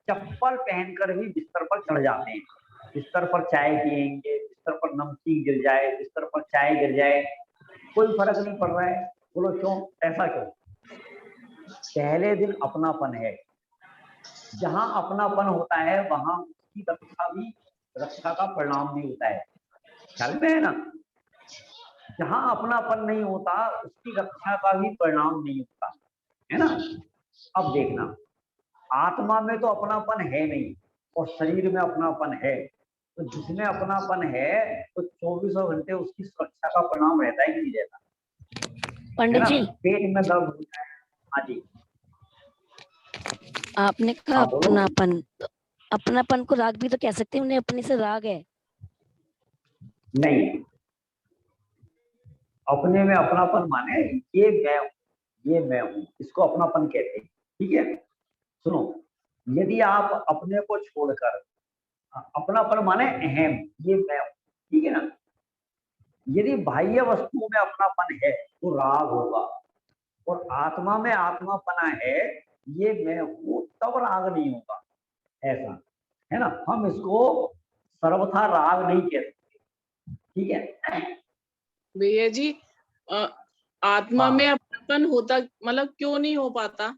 चप्पल पहनकर भी बिस्तर पर चढ़ जाते हैं। बिस्तर पर चाय पियेंगे, बिस्तर पर नमकीन गिर जाए, बिस्तर पर चाय गिर जाए, कोई फर्क नहीं पड़ रहा है। बोलो क्यों? ऐसा क्यों? पहले दिन अपनापन है। जहां अपनापन होता है वहां उसकी रक्षा का परिणाम भी होता है। ख्याल में है ना? जहां अपनापन नहीं होता उसकी रक्षा का भी परिणाम नहीं होता है ना। अब देखना, आत्मा में तो अपनापन है नहीं और शरीर में अपनापन है। तो जिसमें अपनापन है तो 24 घंटे उसकी सुरक्षा का परिणाम रहता है कि नहीं रहता? है पंडित ना? जी, पेट में दर्द होता है। हाँ जी, आपने कहा हाँ बोलो। अपनापन, तो अपनापन को राग भी तो कह सकते हैं, उन्हें अपने से राग है। नहीं, अपने में अपनापन माने ये मैं हूं, इसको अपनापन कहते हैं। ठीक है, सुनो, यदि आप अपने को छोड़कर, अपनापन माने अहम, ये मैं हूं, ठीक है ना। यदि बाह्य वस्तुओं में अपनापन है तो राग होगा, और आत्मा में आत्मापना है, ये मैं हूं, तब राग नहीं होगा। ऐसा है ना। हम इसको सर्वथा राग नहीं कह सकते। ठीक है। भैया जी, आत्मा में हाँ, अपनापन होता मतलब क्यों नहीं हो पाता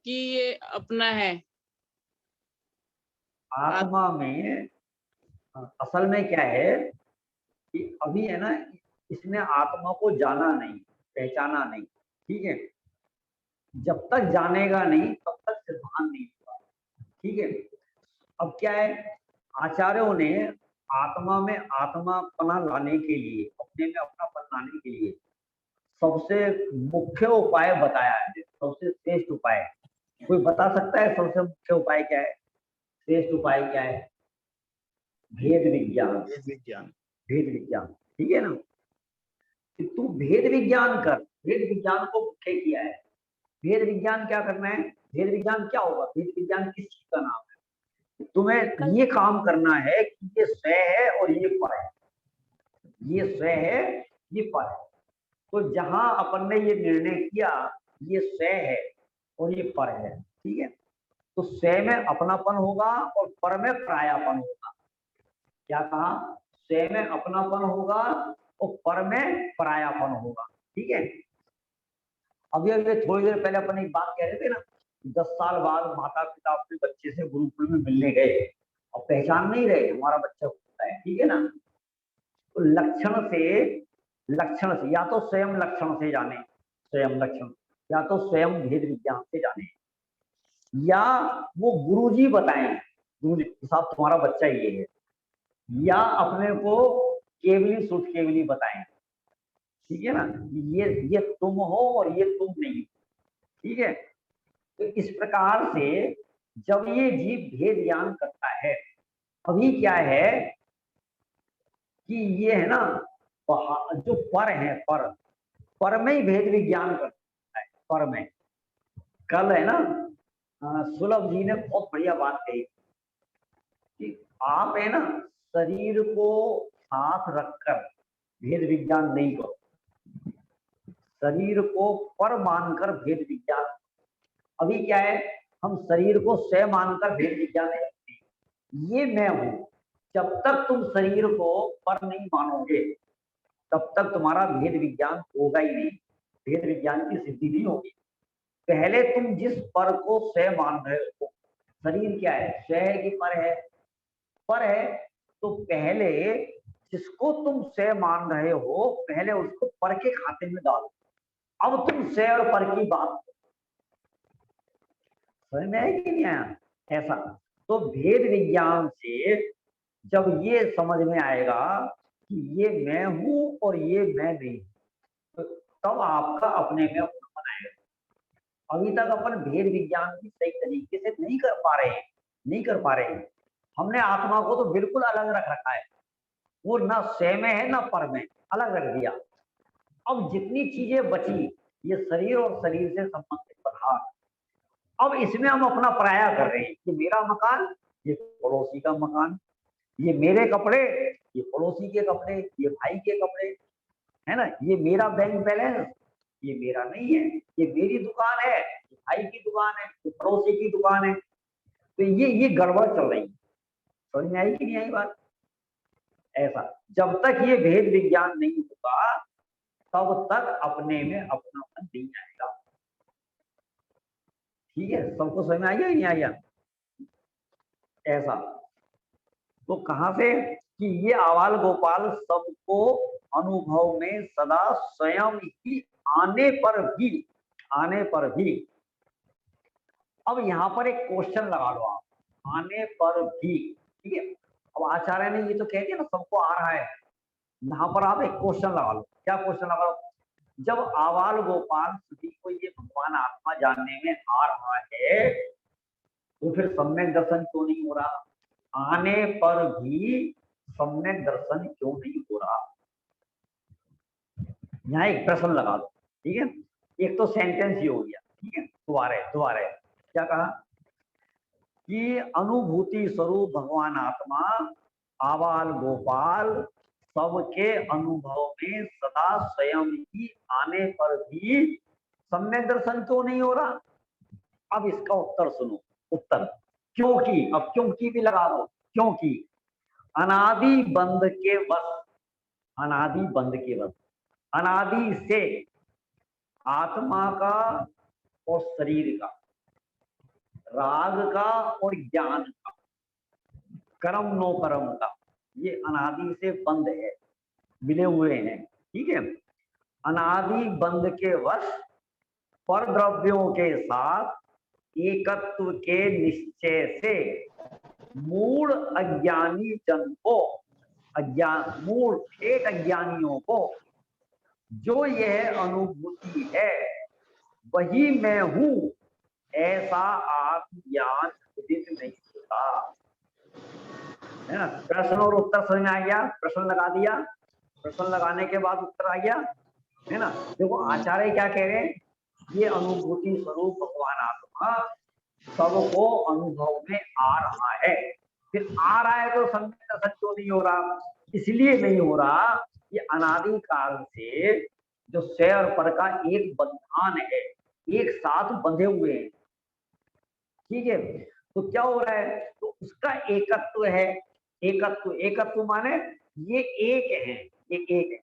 कि ये अपना है? आत्मा में असल में क्या है कि अभी है ना, इसने आत्मा को जाना नहीं, पहचाना नहीं। ठीक है, जब तक जानेगा नहीं तब तक सिद्धांत नहीं होगा। ठीक है। अब क्या है, आचार्यों ने आत्मा में आत्मापना लाने के लिए, अपने में अपनापन लाने के लिए सबसे मुख्य उपाय बताया है, सबसे श्रेष्ठ उपाय। कोई बता सकता है सबसे मुख्य उपाय क्या है? श्रेष्ठ उपाय क्या है? भेद विज्ञान। विज्ञान। भेद विज्ञान, ठीक है ना। कि तू भेद विज्ञान कर, भेद विज्ञान को मुख्य किया है। भेद विज्ञान क्या करना है? भेद विज्ञान क्या होगा? भेद विज्ञान किस चीज का नाम है? तुम्हें ये काम करना है कि ये स्व है और ये पर है, ये स्व है, ये पर है। तो जहां अपन ने ये निर्णय किया ये स्व है और ये पर है, ठीक है, तो स्व में अपनापन होगा और पर में परायापन होगा। क्या कहा? स्व में अपनापन होगा और पर में परायापन होगा। ठीक है। अभी अभी थोड़ी देर पहले अपन एक बात कह रहे थे ना, 10 साल बाद माता पिता अपने बच्चे से गुरुकुल में मिलने गए और पहचान नहीं रहे हमारा बच्चा होता है, ठीक है ना। तो लक्षण से या तो स्वयं लक्षण से जाने, स्वयं लक्षण, या तो स्वयं भेद विज्ञान से जाने, या वो गुरुजी बताएं, गुरुजी साहब तुम्हारा बच्चा ये है, या अपने को केवली सुध केवली बताएं। ठीक है ना, ये तुम हो और ये तुम नहीं। ठीक है। तो इस प्रकार से जब ये जीव भेद ज्ञान करता है, अभी क्या है कि ये है ना, जो पर है, पर में ही भेद विज्ञान करता है, पर में। कल है ना, सुलभ जी ने बहुत बढ़िया बात कही कि आप है ना, शरीर को साथ रखकर भेद विज्ञान नहीं करो, शरीर को पर मानकर भेद विज्ञान। अभी क्या है, हम शरीर को स्व मानकर भेद विज्ञान नहीं करते। ये मैं हूं, जब तक तुम शरीर को पर नहीं मानोगे तब तक तुम्हारा भेद विज्ञान होगा ही नहीं, भेद विज्ञान की सिद्धि नहीं होगी। पहले तुम जिस पर को स्व मान रहे हो, शरीर क्या है, स्व है कि पर है? पर है। तो पहले जिसको तुम स्व मान रहे हो पहले उसको पर के खाते में डालो। अब तुम स्व और पर की बात समझ में आया कि नहीं आया? ऐसा। तो भेद विज्ञान से जब ये समझ में आएगा कि ये मैं हूं और ये मैं नहीं, तो तब आपका अपने में अपनापन आएगा। अभी तक अपन भेद विज्ञान की सही तरीके से नहीं कर पा रहे हैं, नहीं कर पा रहे हैं। हमने आत्मा को तो बिल्कुल अलग रख रखा है, वो ना स्व में है ना पर में, अलग रख दिया। अब जितनी चीजें बची, ये शरीर और शरीर से संबंधित पदार्थ, अब इसमें हम अपना पराया कर रहे हैं कि मेरा मकान, ये पड़ोसी का मकान, ये मेरे कपड़े, ये पड़ोसी के कपड़े, ये भाई के कपड़े, है ना, ये मेरा बैंक बैलेंस, ये मेरा नहीं है, ये मेरी दुकान है, ये भाई की दुकान है, ये पड़ोसी की दुकान है। तो ये गड़बड़ चल रही है। समझ में आई कि नहीं आई बात? ऐसा जब तक ये भेद विज्ञान नहीं होगा तब तक अपने में अपनापन नहीं आएगा। ठीक है, सबको समझ में आया नहीं आया? ऐसा तो कहां से कि ये आवाल गोपाल सबको अनुभव में सदा स्वयं ही आने पर भी अब यहाँ पर एक क्वेश्चन लगा लो आप, आने पर भी। ठीक है, अब आचार्य ने ये तो कह दिया ना सबको आ रहा है, यहाँ पर आप एक क्वेश्चन लगा लो। क्या क्वेश्चन लगा लो? जब आवाल गोपाल सभी को ये भगवान आत्मा जानने में आ रहा है तो फिर सम्यक दर्शन क्यों नहीं हो रहा? आने पर भी सम्यक दर्शन क्यों नहीं हो रहा? यहाँ एक प्रश्न लगा दो। ठीक है, एक तो सेंटेंस ही हो गया। ठीक है, दोबारा क्या कहा कि अनुभूति स्वरूप भगवान आत्मा आवाल गोपाल सबके अनुभव में सदा स्वयं ही आने पर भी सम्यक दर्शन क्यों नहीं हो रहा? अब इसका उत्तर सुनो। उत्तर क्योंकि, अब क्योंकि भी लगा दो, क्योंकि अनादि बंध के वश, अनादि बंध के वश, अनादि से आत्मा का और शरीर का, राग का और ज्ञान का, कर्म नो कर्म का, ये अनादि से बंध है, मिले हुए हैं। ठीक है, अनादि बंध के वश पर द्रव्यों के साथ एकत्व के निश्चय से मूल अज्ञानी जन को, मूल ठेठ अज्ञानियों को जो यह अनुभूति है वही मैं हूं ऐसा आत्मज्ञान उदित नहीं होता। है ना, प्रश्न और उत्तर समझ में आ गया? प्रश्न लगा दिया, प्रश्न लगाने के बाद उत्तर आ गया। है ना, देखो आचार्य क्या कह रहे हैं, ये अनुभूति स्वरूप भगवान आत्मा सबको अनुभव में आ रहा है। फिर आ रहा है तो सम्यक दर्शन क्यों नहीं हो रहा? इसलिए नहीं हो रहा कि अनादि काल से जो स्वयं और पर का एक बंधन है, एक साथ बंधे हुए हैं। ठीक है, तो क्या हो रहा है, तो उसका एकत्व है। एकत्व माने ये एक है, ये एक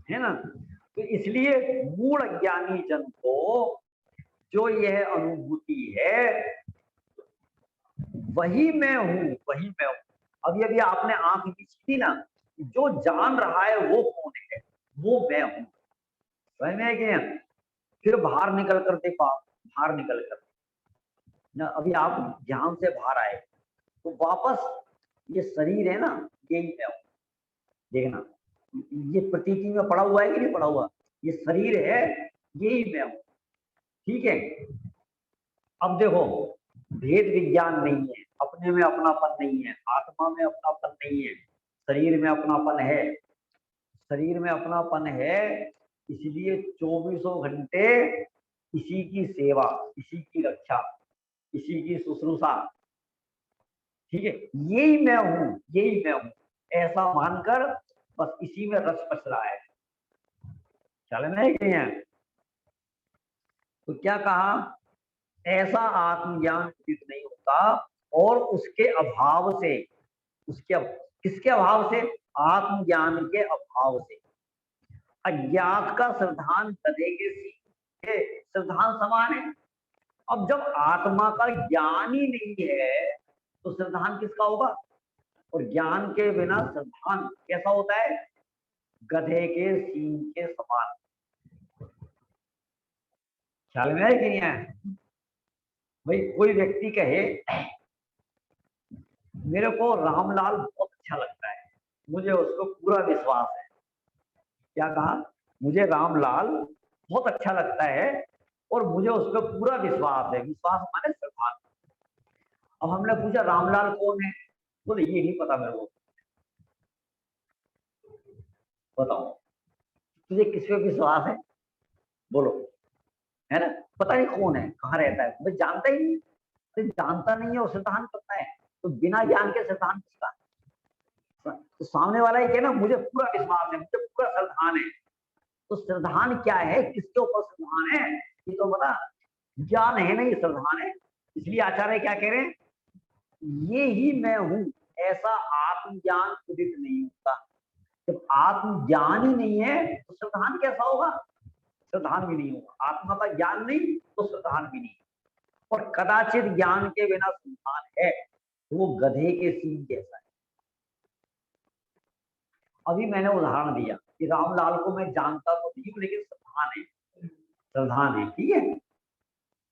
है ना। तो इसलिए मूल अज्ञानी जन को जो यह अनुभूति है वही मैं हूं, वही मैं हूं। अभी आपने आंख खींची ना, जो जान रहा है वो कौन है? वो मैं हूं। समझ में है कि नहीं? फिर बाहर निकल कर देखो, बाहर निकल कर ना, अभी आप ध्यान से बाहर आए तो वापस ये शरीर है ना, यही मैं हूं। देखना, ये प्रतीति में पड़ा हुआ है कि नहीं पड़ा हुआ? ये शरीर है, यही मैं हूं। ठीक है, अब देखो भेद विज्ञान नहीं है, अपने में अपनापन नहीं है, आत्मा में अपनापन नहीं है, शरीर में अपनापन है। शरीर में अपनापन है इसलिए 24 घंटे इसी की सेवा, इसी की रक्षा, इसी की शुश्रूषा। ठीक है, यही मैं हूं, यही मैं हूं ऐसा मानकर बस इसी में रस पच रहा है। चल में है है? तो क्या कहा, ऐसा आत्मज्ञान उचित नहीं होता और उसके अभाव से, उसके किसके अभाव से? आत्मज्ञान के अभाव से। अज्ञात का श्रद्धान गधे के सींग के श्रद्धान समान है। अब जब आत्मा का ज्ञान ही नहीं है तो श्रद्धान किसका होगा? और ज्ञान के बिना श्रद्धान कैसा होता है? गधे के सींग के समान। ख्याल में है कि नहीं है? भाई कोई व्यक्ति कहे मेरे को रामलाल बहुत अच्छा लगता है, मुझे उसको पूरा विश्वास है। क्या कहा? मुझे रामलाल बहुत अच्छा लगता है और मुझे उस पर पूरा विश्वास है। विश्वास माने श्रद्धा। अब हमने पूछा रामलाल कौन है? बोले ये नहीं पता मेरे को। बताओ तुझे किस पे विश्वास है? बोलो, है ना? पता नहीं कौन है, कहाँ रहता है, मैं जानता ही नहीं। तो जानता नहीं है और सिद्धांत करता है, तो बिना ज्ञान के सिद्धांत किसका? तो सामने वाला ही कहे ना मुझे पूरा विश्वास है, मुझे पूरा श्रद्धान है। तो श्रद्धान क्या है, किसके ऊपर श्रद्धान है, ये तो बता। ज्ञान है नहीं, श्रद्धान है। इसलिए आचार्य क्या कह रहे हैं, ये ही मैं हूं, ऐसा आत्मज्ञान उदित नहीं होता। जब आत्मज्ञान ही नहीं है तो श्रद्धान कैसा होगा? श्रद्धान भी नहीं होगा। आत्मा का ज्ञान नहीं तो श्रद्धान भी नहीं। और कदाचित ज्ञान के बिना श्रद्धान है तो वो गधे के सींग जैसा है। अभी मैंने उदाहरण दिया कि रामलाल को मैं जानता तो नहीं हूं, लेकिन श्रद्धान है, श्रद्धान है, ठीक है।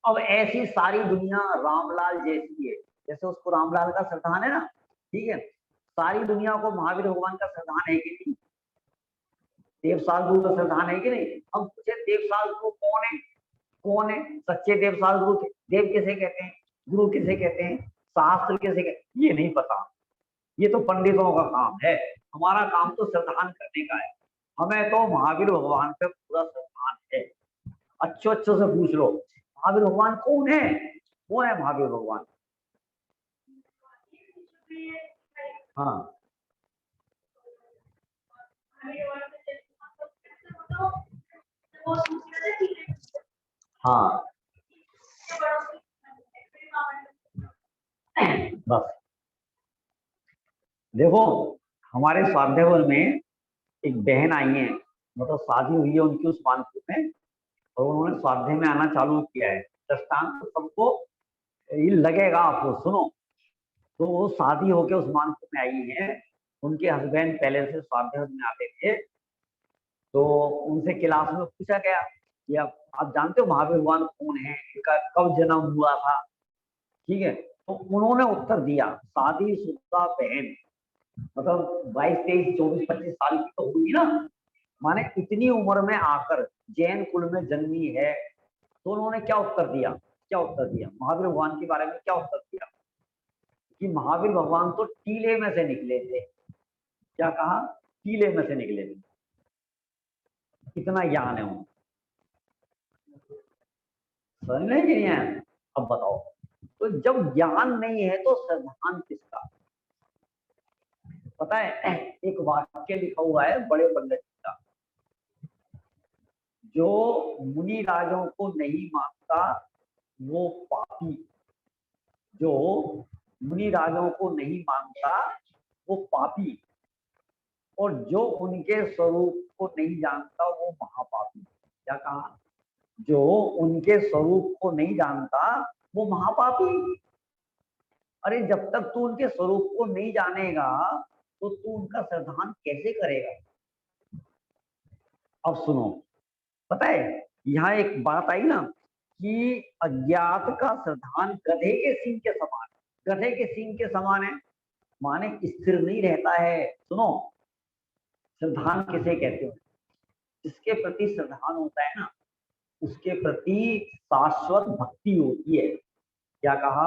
अब ऐसी सारी दुनिया रामलाल जैसी है, जैसे उसको रामलाल का श्रद्धान है ना, ठीक है। सारी दुनिया को महावीर भगवान का श्रद्धान है कि नहीं? देवसाल गुरु का श्रद्धान है कि नहीं? हम पूछे देवसाल गुरु कौन है? कौन है सच्चे देवसाल गुरु? देव किसे कहते हैं, गुरु किसे कहते हैं, शास्त्र किसे कहते हैं, ये नहीं पता। ये तो पंडितों का काम है, हमारा काम तो श्रद्धान करने का है। हमें तो महावीर भगवान पे पूरा श्रद्धान है। अच्छे से पूछ लो, महावीर भगवान कौन है? कौन है महावीर भगवान? हाँ, हाँ, बस देखो, हमारे स्वाध्याय में एक बहन आई है, मतलब शादी हुई है उनकी उस मानपुर में, और उन्होंने स्वाध्याय में आना चालू किया है। दृष्टांत तो सबको ये लगेगा, आपको सुनो। तो वो शादी होके उस मानपुर में आई है, उनके हस्बैंड पहले से स्वाध्याय में आते थे। तो उनसे क्लास में पूछा गया कि आप जानते हो महावीर भगवान कौन है, इनका कब जन्म हुआ था, ठीक है। तो उन्होंने उत्तर दिया, शादीशुदा बहन, मतलब 22, 23, 24, 25 साल की तो होगी ना, माने इतनी उम्र में आकर जैन कुल में जन्मी है। तो उन्होंने क्या उत्तर दिया, क्या उत्तर दिया महावीर भगवान के बारे में, क्या उत्तर दिया कि महावीर भगवान तो टीले में से निकले थे। क्या कहा? टीले में से निकले थे। कितना ज्ञान है उनको, समझ में नहीं है? अब बताओ, तो जब ज्ञान नहीं है तो श्रद्धान किसका? पता है, एक वाक्य लिखा हुआ है बड़े पंडित का, जो मुनि राजों को नहीं मानता वो पापी, जो मुनि राजों को नहीं मानता वो पापी, और जो उनके स्वरूप को नहीं जानता वो महापापी। क्या कहा? जो उनके स्वरूप को नहीं जानता वो महापापी। अरे जब तक तू उनके स्वरूप को नहीं जानेगा तो तू उनका श्रद्धान कैसे करेगा? अब सुनो, पता है यहाँ एक बात आई ना कि अज्ञात का श्रद्धान गधे के सींग के समान, गधे के सींग के समान है, माने स्थिर नहीं रहता है। सुनो, श्रद्धान किसे कहते हो? जिसके प्रति श्रद्धान होता है ना, उसके प्रति शाश्वत भक्ति होती है। क्या कहा?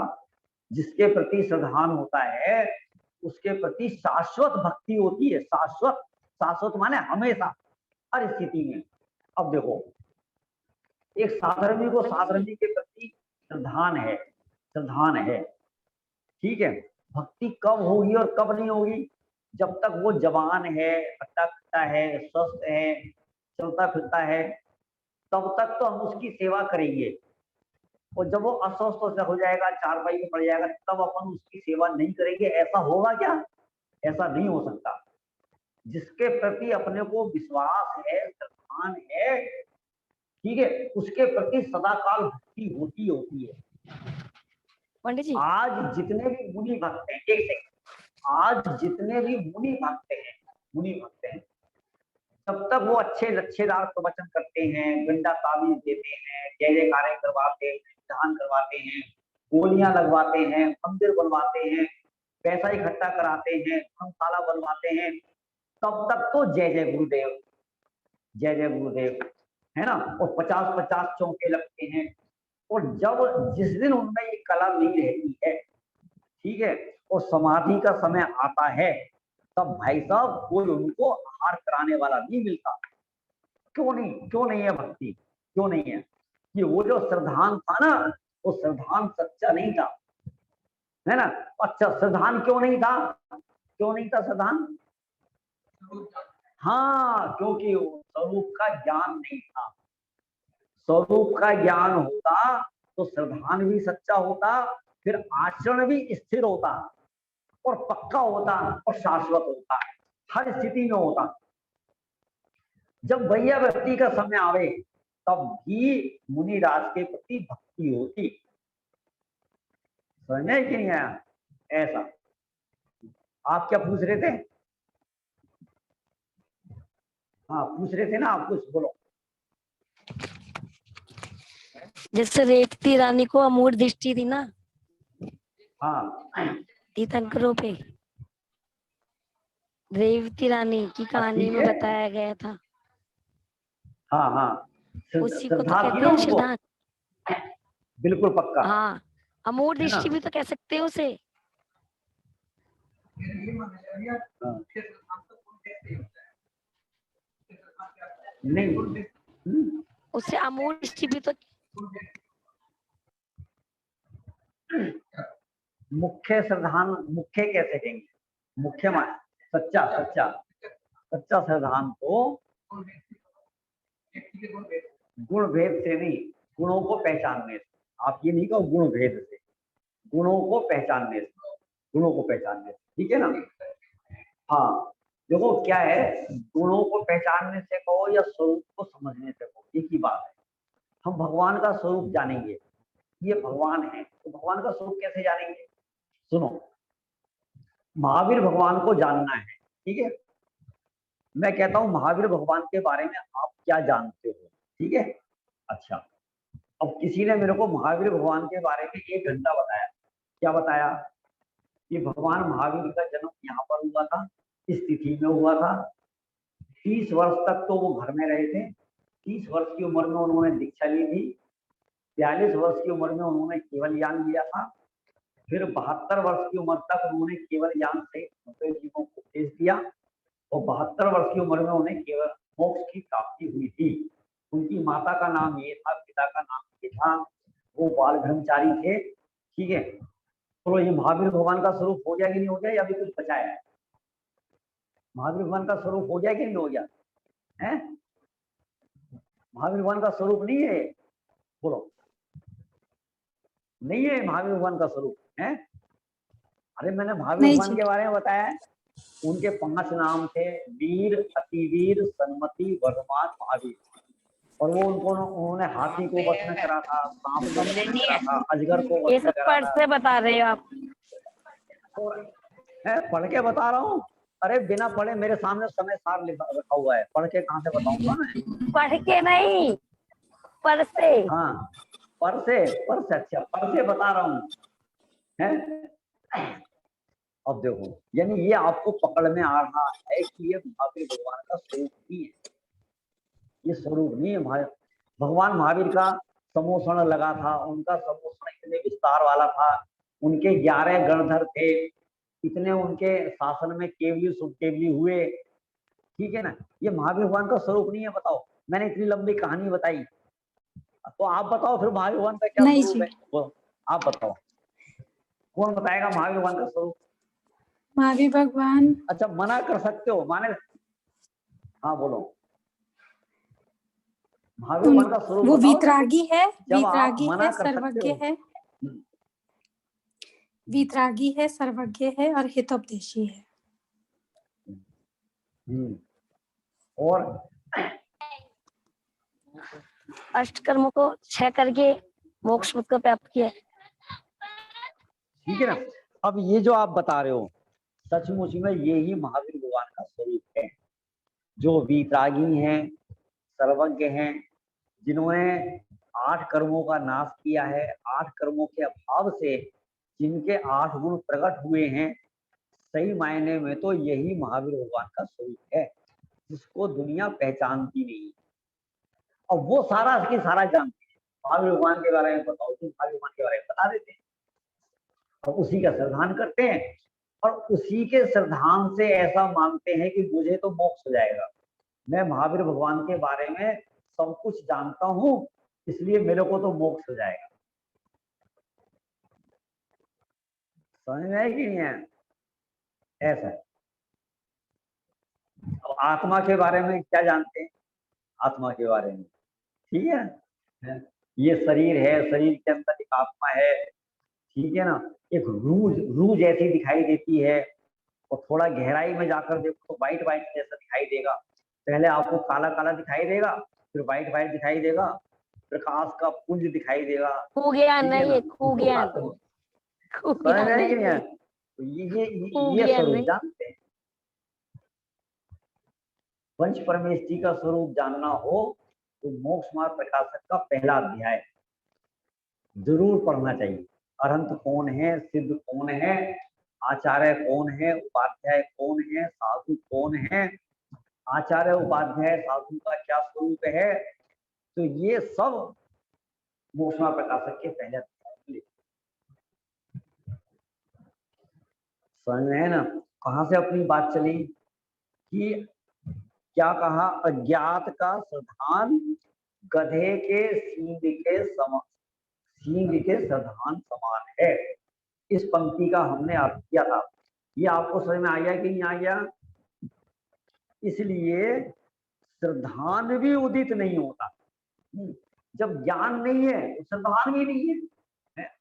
जिसके प्रति श्रद्धान होता है उसके प्रति शाश्वत भक्ति होती है। शाश्वत, शाश्वत माने हमेशा, हर स्थिति में। अब देखो, एक साधर्मी को साधर्मी के प्रति श्रद्धान है, श्रद्धान है, ठीक है। भक्ति कब होगी और कब नहीं होगी? जब तक वो जवान है, हट्टा कट्टा है, स्वस्थ है, चलता फिरता है, तब तक तो हम उसकी सेवा करेंगे। और जब वो अस्वस्थ हो जाएगा, चारपाई में पड़ जाएगा, तब अपन उसकी सेवा नहीं करेंगे। ऐसा होगा क्या? ऐसा नहीं हो सकता। जिसके प्रति अपने को विश्वास है, श्रद्धान है, ठीक है, उसके प्रति सदाकाल भक्ति होती होती है। पंडित जी, आज जितने भी मुनि भक्त हैं, एक सेकंड, आज जितने भी मुनि भक्त हैं, मुनि भक्त हैं, तब तक वो अच्छे लच्छेदार प्रवचन करते हैं, गंडा ताबीज देते हैं, जय जयकारे करवाते हैं, ध्यान करवाते हैं, गोलियां लगवाते हैं, मंदिर बनवाते हैं, पैसा इकट्ठा कराते हैं, धर्मशाला बनवाते हैं, तब तक तो जय जय गुरुदेव, जय जय गुरुदेव, है ना। और 50-50 चौके लगते हैं। और जब जिस दिन उनमें ये कला नहीं रहती है, ठीक है, और समाधि का समय आता है, तब भाई साहब कोई उनको आहार कराने वाला नहीं मिलता। क्यों नहीं है भक्ति? क्यों नहीं है? कि वो जो श्रद्धान था ना, वो श्रद्धान सच्चा नहीं था, है ना। अच्छा, श्रद्धान क्यों नहीं था, क्यों नहीं था श्रद्धान? हाँ, क्योंकि वो स्वरूप का ज्ञान नहीं था। स्वरूप का ज्ञान होता तो श्रद्धान भी सच्चा होता, फिर आचरण भी स्थिर होता और पक्का होता और शाश्वत होता, हर स्थिति में होता। जब भैया व्यक्ति का समय आवे तब भी मुनिराज के प्रति भक्ति होती। समझ में कि नहीं आया? ऐसा। आप क्या पूछ रहे थे? हाँ, पूछ रहे थे ना आप, कुछ बोलो। जैसे रेवती रानी को अमूढ़ दृष्टि थी ना हाँ, तीर्थंकरों पे, रेवती रानी की कहानी ठीक में है। बताया गया था, हाँ हाँ, उसी को तो श्रद्धा थी कहते ना हैं उनको, श्रद्धा। बिल्कुल पक्का, हाँ, अमूढ़ है ना। दृष्टि भी तो कह सकते हैं उसे। हाँ। नहीं, उसे अमूढ़ दृष्टि भी तो मुख्य श्रद्धान, मुख्य कैसे कहेंगे? मुख्य मान सच्चा, सच्चा सच्चा श्रद्धान तो गुण भेद से नहीं, गुणों को पहचानने से। आप ये नहीं कहो गुण भेद से, गुणों को पहचानने से, गुणों को पहचानने से, ठीक है ना। हाँ, देखो क्या है, गुणों को पहचानने से कहो या स्वरूप को समझने से कहो, एक ही बात है। हम भगवान का स्वरूप जानेंगे, ये भगवान है, तो भगवान का स्वरूप कैसे जानेंगे? सुनो, महावीर भगवान को जानना है, ठीक है। मैं कहता हूं महावीर भगवान के बारे में आप क्या जानते हो, ठीक है। अच्छा, अब किसी ने मेरे को महावीर भगवान के बारे में 1 घंटा बताया। क्या बताया? कि भगवान महावीर का जन्म यहाँ पर हुआ था, इस तिथि में हुआ था, 30 वर्ष तक तो वो घर में रहे थे, 30 वर्ष की उम्र में उन्होंने दीक्षा ली थी, 42 वर्ष की उम्र में उन्होंने केवल ज्ञान लिया था, फिर 72 वर्ष की उम्र तक उन्होंने केवल ज्ञान से जीवों को उपदेश दिया, और 72 वर्ष की उम्र में उन्हें केवल मोक्ष की प्राप्ति हुई थी। उनकी माता का नाम ये था, पिता का नाम ये था, वो बाल ब्रह्मचारी थे, ठीक है। तो ये महावीर भगवान का स्वरूप हो गया कि नहीं हो गया, या अभी कुछ बचा है? महावीर भगवान का स्वरूप हो गया कि नहीं हो गया है? महावीर भगवान का स्वरूप नहीं है, बोलो, नहीं है महावीर भगवान का स्वरूप है। अरे मैंने महावीर भगवान के बारे में बताया है, उनके 5 नाम थे, वीर, अतिवीर, सन्मति, वर्धमान, महावीर। और वो उन्होंने हाथी को वश में करा था, सांप को वश में करा था, अजगर को ये वश में सब करा पढ़ था। से बता रहे हो आप? पढ़ के बता रहा हूँ। अरे बिना पढ़े मेरे सामने समय सार रखा हुआ है, पढ़ के कहाँ से बताऊंगा मैं? पढ़ के नहीं, पढ़ से। हाँ, पर से अच्छा, पर से बता रहा हूँ, है। अब देखो, यानी ये आपको पकड़ में आ रहा है कि ये महावीर भगवान का स्वरूप नहीं है, ये स्वरूप नहीं है। भगवान महावीर का समोषण लगा था, उनका समोषण इतने विस्तार वाला था, उनके 11 गणधर थे, इतने उनके शासन में केवली सुकेवली हुए, ठीक है ना। ये महावीर भगवान का स्वरूप नहीं है। बताओ, मैंने इतनी लंबी कहानी बताई, तो आप बताओ फिर महावीर भगवान का क्या स्वरूप है? वो आप बताओ, कौन बताएगा महावीर भगवान का स्वरूप? महावीर भगवान। अच्छा, मना कर सकते हो, माने, हाँ बोलो, महावीर भगवान का स्वरूप वो बताओ। वीतरागी है, वीतरागी है, सर्वज्ञ है, वीतरागी है, सर्वज्ञ है और हितोपदेशी है। और अष्टकर्मों को 6 करके मोक्ष पद को प्राप्त किया। ठीक है ना। अब ये जो आप बता रहे हो, सचमुच में ये ही महावीर भगवान का स्वरूप है, जो वीतरागी हैं, सर्वज्ञ हैं, जिन्होंने 8 कर्मों का नाश किया है, 8 कर्मों के अभाव से जिनके 8 गुण प्रकट हुए हैं, सही मायने में तो यही महावीर भगवान का स्वरूप है, जिसको दुनिया पहचानती नहीं। और वो सारा की सारा जानते हैं। महावीर भगवान के बारे में बताओ, तुम महावीर भगवान के बारे में बता देते हैं, और उसी का श्रद्धान करते हैं, और उसी के श्रद्धान से ऐसा मानते हैं कि मुझे तो मोक्ष हो जाएगा, मैं महावीर भगवान के बारे में सब कुछ जानता हूँ, इसलिए मेरे को तो मोक्ष हो जाएगा। समझ में है कि नहीं है? ऐसा है। अब आत्मा के बारे में क्या जानते हैं? आत्मा के बारे में ठीक है, ये शरीर है, शरीर के अंदर एक आत्मा है, ठीक है ना। एक रूह जैसी दिखाई देती है, और थोड़ा गहराई में जाकर देखो तो वाइट वाइट जैसा दिखाई देगा। पहले आपको काला काला दिखाई देगा, फिर वाइट वाइट दिखाई देगा, प्रकाश का पुंज दिखाई देगा। खू गया ठीक है नहीं ना? है, खू उसको गया, कहते हैं। खू समझ गया में है कि नहीं नहीं है? है, तो खू ये गया स्वरूप नहीं। जानते हैं। पंच परमेष्ठी का स्वरूप जानना हो तो मोक्ष मार्ग प्रकाशक का पहला अध्याय जरूर पढ़ना चाहिए। अरहंत कौन है, सिद्ध कौन है, आचार्य कौन है, उपाध्याय कौन है, साधु कौन है, आचार्य उपाध्याय साधु का क्या स्वरूप है, तो ये सब मोक्ष मार्ग प्रकाशक के पहले अध्याय में। समझ में है ना? कहाँ से अपनी बात चली कि क्या कहा? अज्ञात का साधान गधे के सींग के साधान समान है। इस पंक्ति का हमने अर्थ किया था। ये आपको समझ में आ गया कि नहीं आ गया? इसलिए श्रद्धान भी उदित नहीं होता। जब ज्ञान नहीं है तो श्रद्धान भी नहीं है,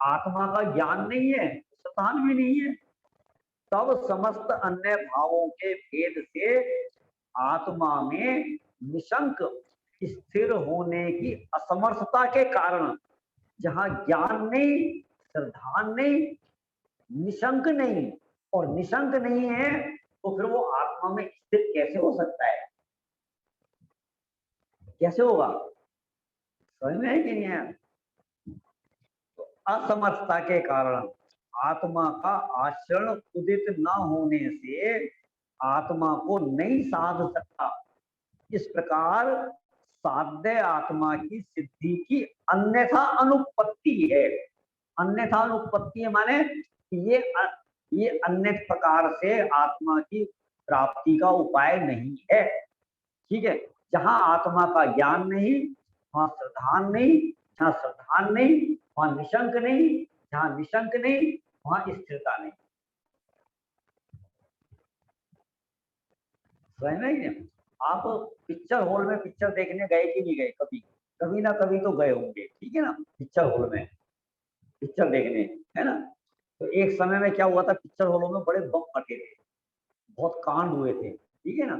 आत्मा का ज्ञान नहीं है तो श्रद्धान भी नहीं है। तब समस्त अन्य भावों के भेद से आत्मा में निशंक स्थिर होने की असमर्थता के कारण, जहां ज्ञान नहीं, श्रद्धान नहीं, निशंक नहीं, और निशंक नहीं है तो फिर वो आत्मा में स्थिर कैसे हो सकता है? कैसे होगा? समझ में है कि नहीं है? तो असमर्थता के कारण आत्मा का आचरण उदित न होने से आत्मा को नहीं साध सकता। इस प्रकार साध्य आत्मा की सिद्धि की अन्यथा अनुपत्ति है। अन्यथा अनुपत्ति है माने ये अन्य प्रकार से आत्मा की प्राप्ति का उपाय नहीं है। ठीक है, जहां आत्मा का ज्ञान नहीं, वहां श्रद्धान नहीं, जहां श्रद्धान नहीं वहां निशंक नहीं, जहां निशंक नहीं वहां स्थिरता नहीं। समझ में नहीं? आप पिक्चर हॉल में पिक्चर देखने गए कि नहीं गए? कभी कभी ना कभी तो गए होंगे, ठीक है ना, पिक्चर हॉल में पिक्चर देखने, है ना। तो एक समय में क्या हुआ था, पिक्चर हॉलों में बड़े बम फटे थे, बहुत कांड हुए थे, ठीक है ना,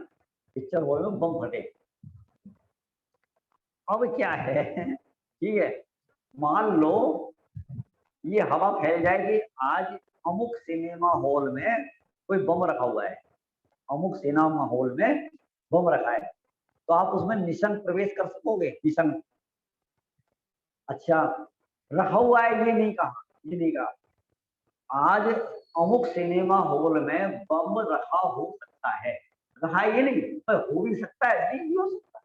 पिक्चर हॉल में बम फटे। अब क्या है ठीक है, मान लो ये हवा फैल जाए कि आज अमुक सिनेमा हॉल में कोई बम रखा हुआ है, अमुक सिनेमा हॉल में बम रखा है, तो आप उसमें निशंक प्रवेश कर सकोगे? निशंक? अच्छा, रखा हुआ है ये नहीं कहा, ये नहीं कहा। आज अमुक सिनेमा हॉल में बम रखा हो सकता है, रखा ये नहीं, पर हो भी सकता है, नहीं भी हो सकता,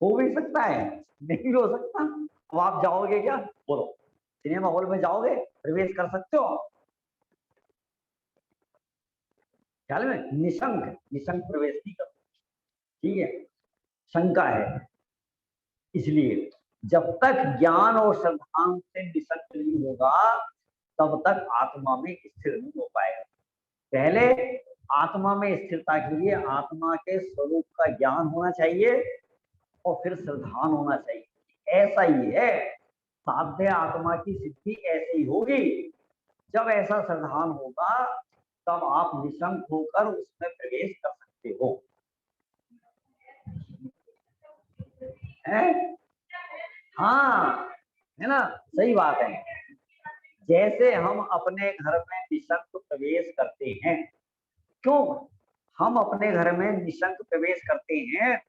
हो भी सकता है, नहीं भी हो सकता। अब आप जाओगे क्या? बोलो, सिनेमा हॉल में जाओगे, प्रवेश कर सकते हो? ख्याल में निशंक, निशंक प्रवेश नहीं कर, ठीक है, शंका है। इसलिए जब तक ज्ञान और श्रद्धांत से निशंक नहीं होगा तब तक आत्मा में स्थिर नहीं हो पाएगा। पहले आत्मा में स्थिरता के लिए आत्मा के स्वरूप का ज्ञान होना चाहिए और फिर श्रद्धान होना चाहिए। ऐसा ही है, साध्य आत्मा की सिद्धि ऐसी होगी। जब ऐसा श्रद्धान होगा तब आप निशंक होकर उसमें प्रवेश कर सकते हो। है? हाँ, है ना, सही बात है। जैसे हम अपने घर में निशंक प्रवेश करते हैं, क्यों हम अपने घर में निशंक प्रवेश करते हैं?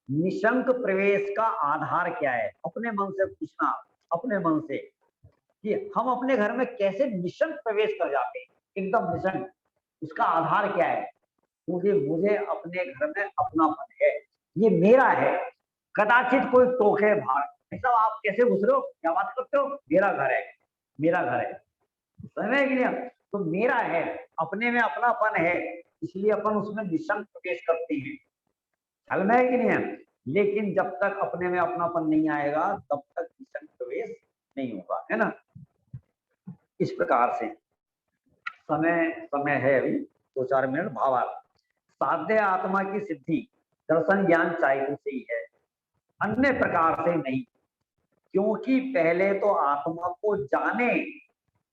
निशंक प्रवेश का आधार क्या है? अपने मन से पूछना, अपने मन से, कि हम अपने घर में कैसे निशंक प्रवेश कर जाते हैं, एकदम निशंक। उसका आधार क्या है? क्योंकि मुझे अपने घर में अपनापन है, ये मेरा है। कदाचित कोई टोके बाहर, ऐसा आप कैसे घुस रहे हो, क्या बात करते हो, मेरा घर है, मेरा घर है, समझ में कि नहीं? तो मेरा है, अपने में अपनापन है, इसलिए अपन उसमें निशंक प्रवेश करते हैं। ख्याल में है कि नहीं है? लेकिन जब तक अपने में अपनापन नहीं आएगा तब तक ईशन प्रवेश नहीं होगा, है ना। इस प्रकार से समय है अभी 2-4 मिनट। भावार्थ, साध्य आत्मा की सिद्धि दर्शन ज्ञान चारित्र से ही है, अन्य प्रकार से नहीं। क्योंकि पहले तो आत्मा को जाने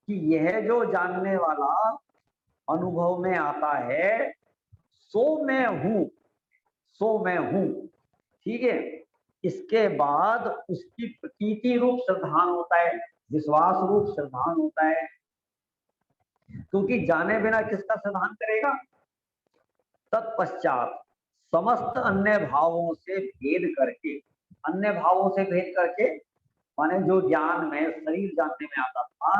कि यह जो जानने वाला अनुभव में आता है सो मैं हूं, सो मैं हूं, ठीक है। इसके बाद उसकी प्रतीति रूप श्रद्धान होता है, विश्वास रूप श्रद्धान होता है। क्योंकि जाने बिना किसका श्रद्धान करेगा। तत्पश्चात समस्त अन्य भावों से भेद करके, अन्य भावों से भेद करके माने जो ज्ञान में शरीर जानने में आता था,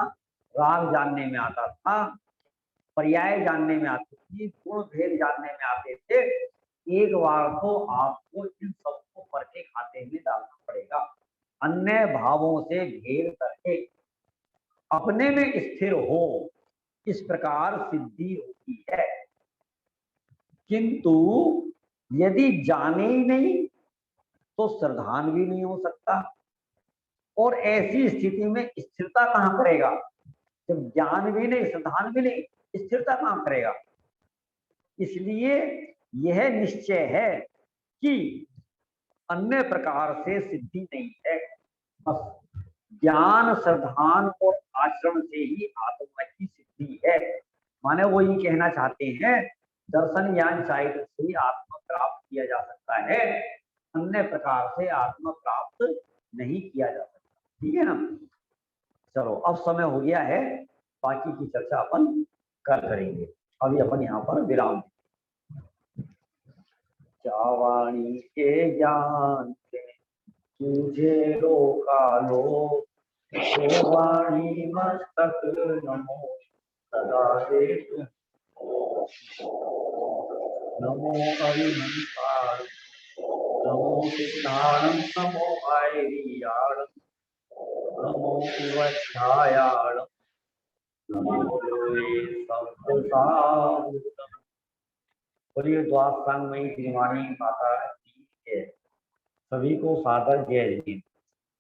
राग जानने में आता था, पर्याय जानने में आती थी, गुण भेद जानने में आते थे, एक बार तो आपको इन सबको परखे खाते हुए डालना पड़ेगा। अन्य भावों से भेद करके अपने में स्थिर हो, इस प्रकार सिद्धि होती है। किंतु यदि जाने ही नहीं तो श्रद्धान भी नहीं हो सकता, और ऐसी स्थिति में स्थिरता कहां करेगा। जब ज्ञान भी नहीं, श्रद्धान भी नहीं, स्थिरता कहां करेगा। इसलिए यह निश्चय है कि अन्य प्रकार से सिद्धि नहीं है, बस ज्ञान श्रद्धान और आचरण से ही आत्मा की सिद्धि है। माने वो ये कहना चाहते हैं दर्शन ज्ञान चारित्र से ही आत्मा प्राप्त किया जा सकता है, अन्य प्रकार से आत्मा प्राप्त नहीं किया जा सकता, ठीक है ना। चलो अब समय हो गया है, बाकी की चर्चा अपन करेंगे। अभी अपन यहाँ पर विराम। चावाणी के ज्ञान से तुझे रोका लो, वाणी मस्तक नमो सदा दे नमो अभिनंकार, नमो सिद्धाणं, नमो आयर्याणं, नमो शिवाध्यायाणं, नमो सप्तसाहूतम्। बोलिए द्वादशांगमयी श्रीवाणी माता की जय। सभी को सादर जय।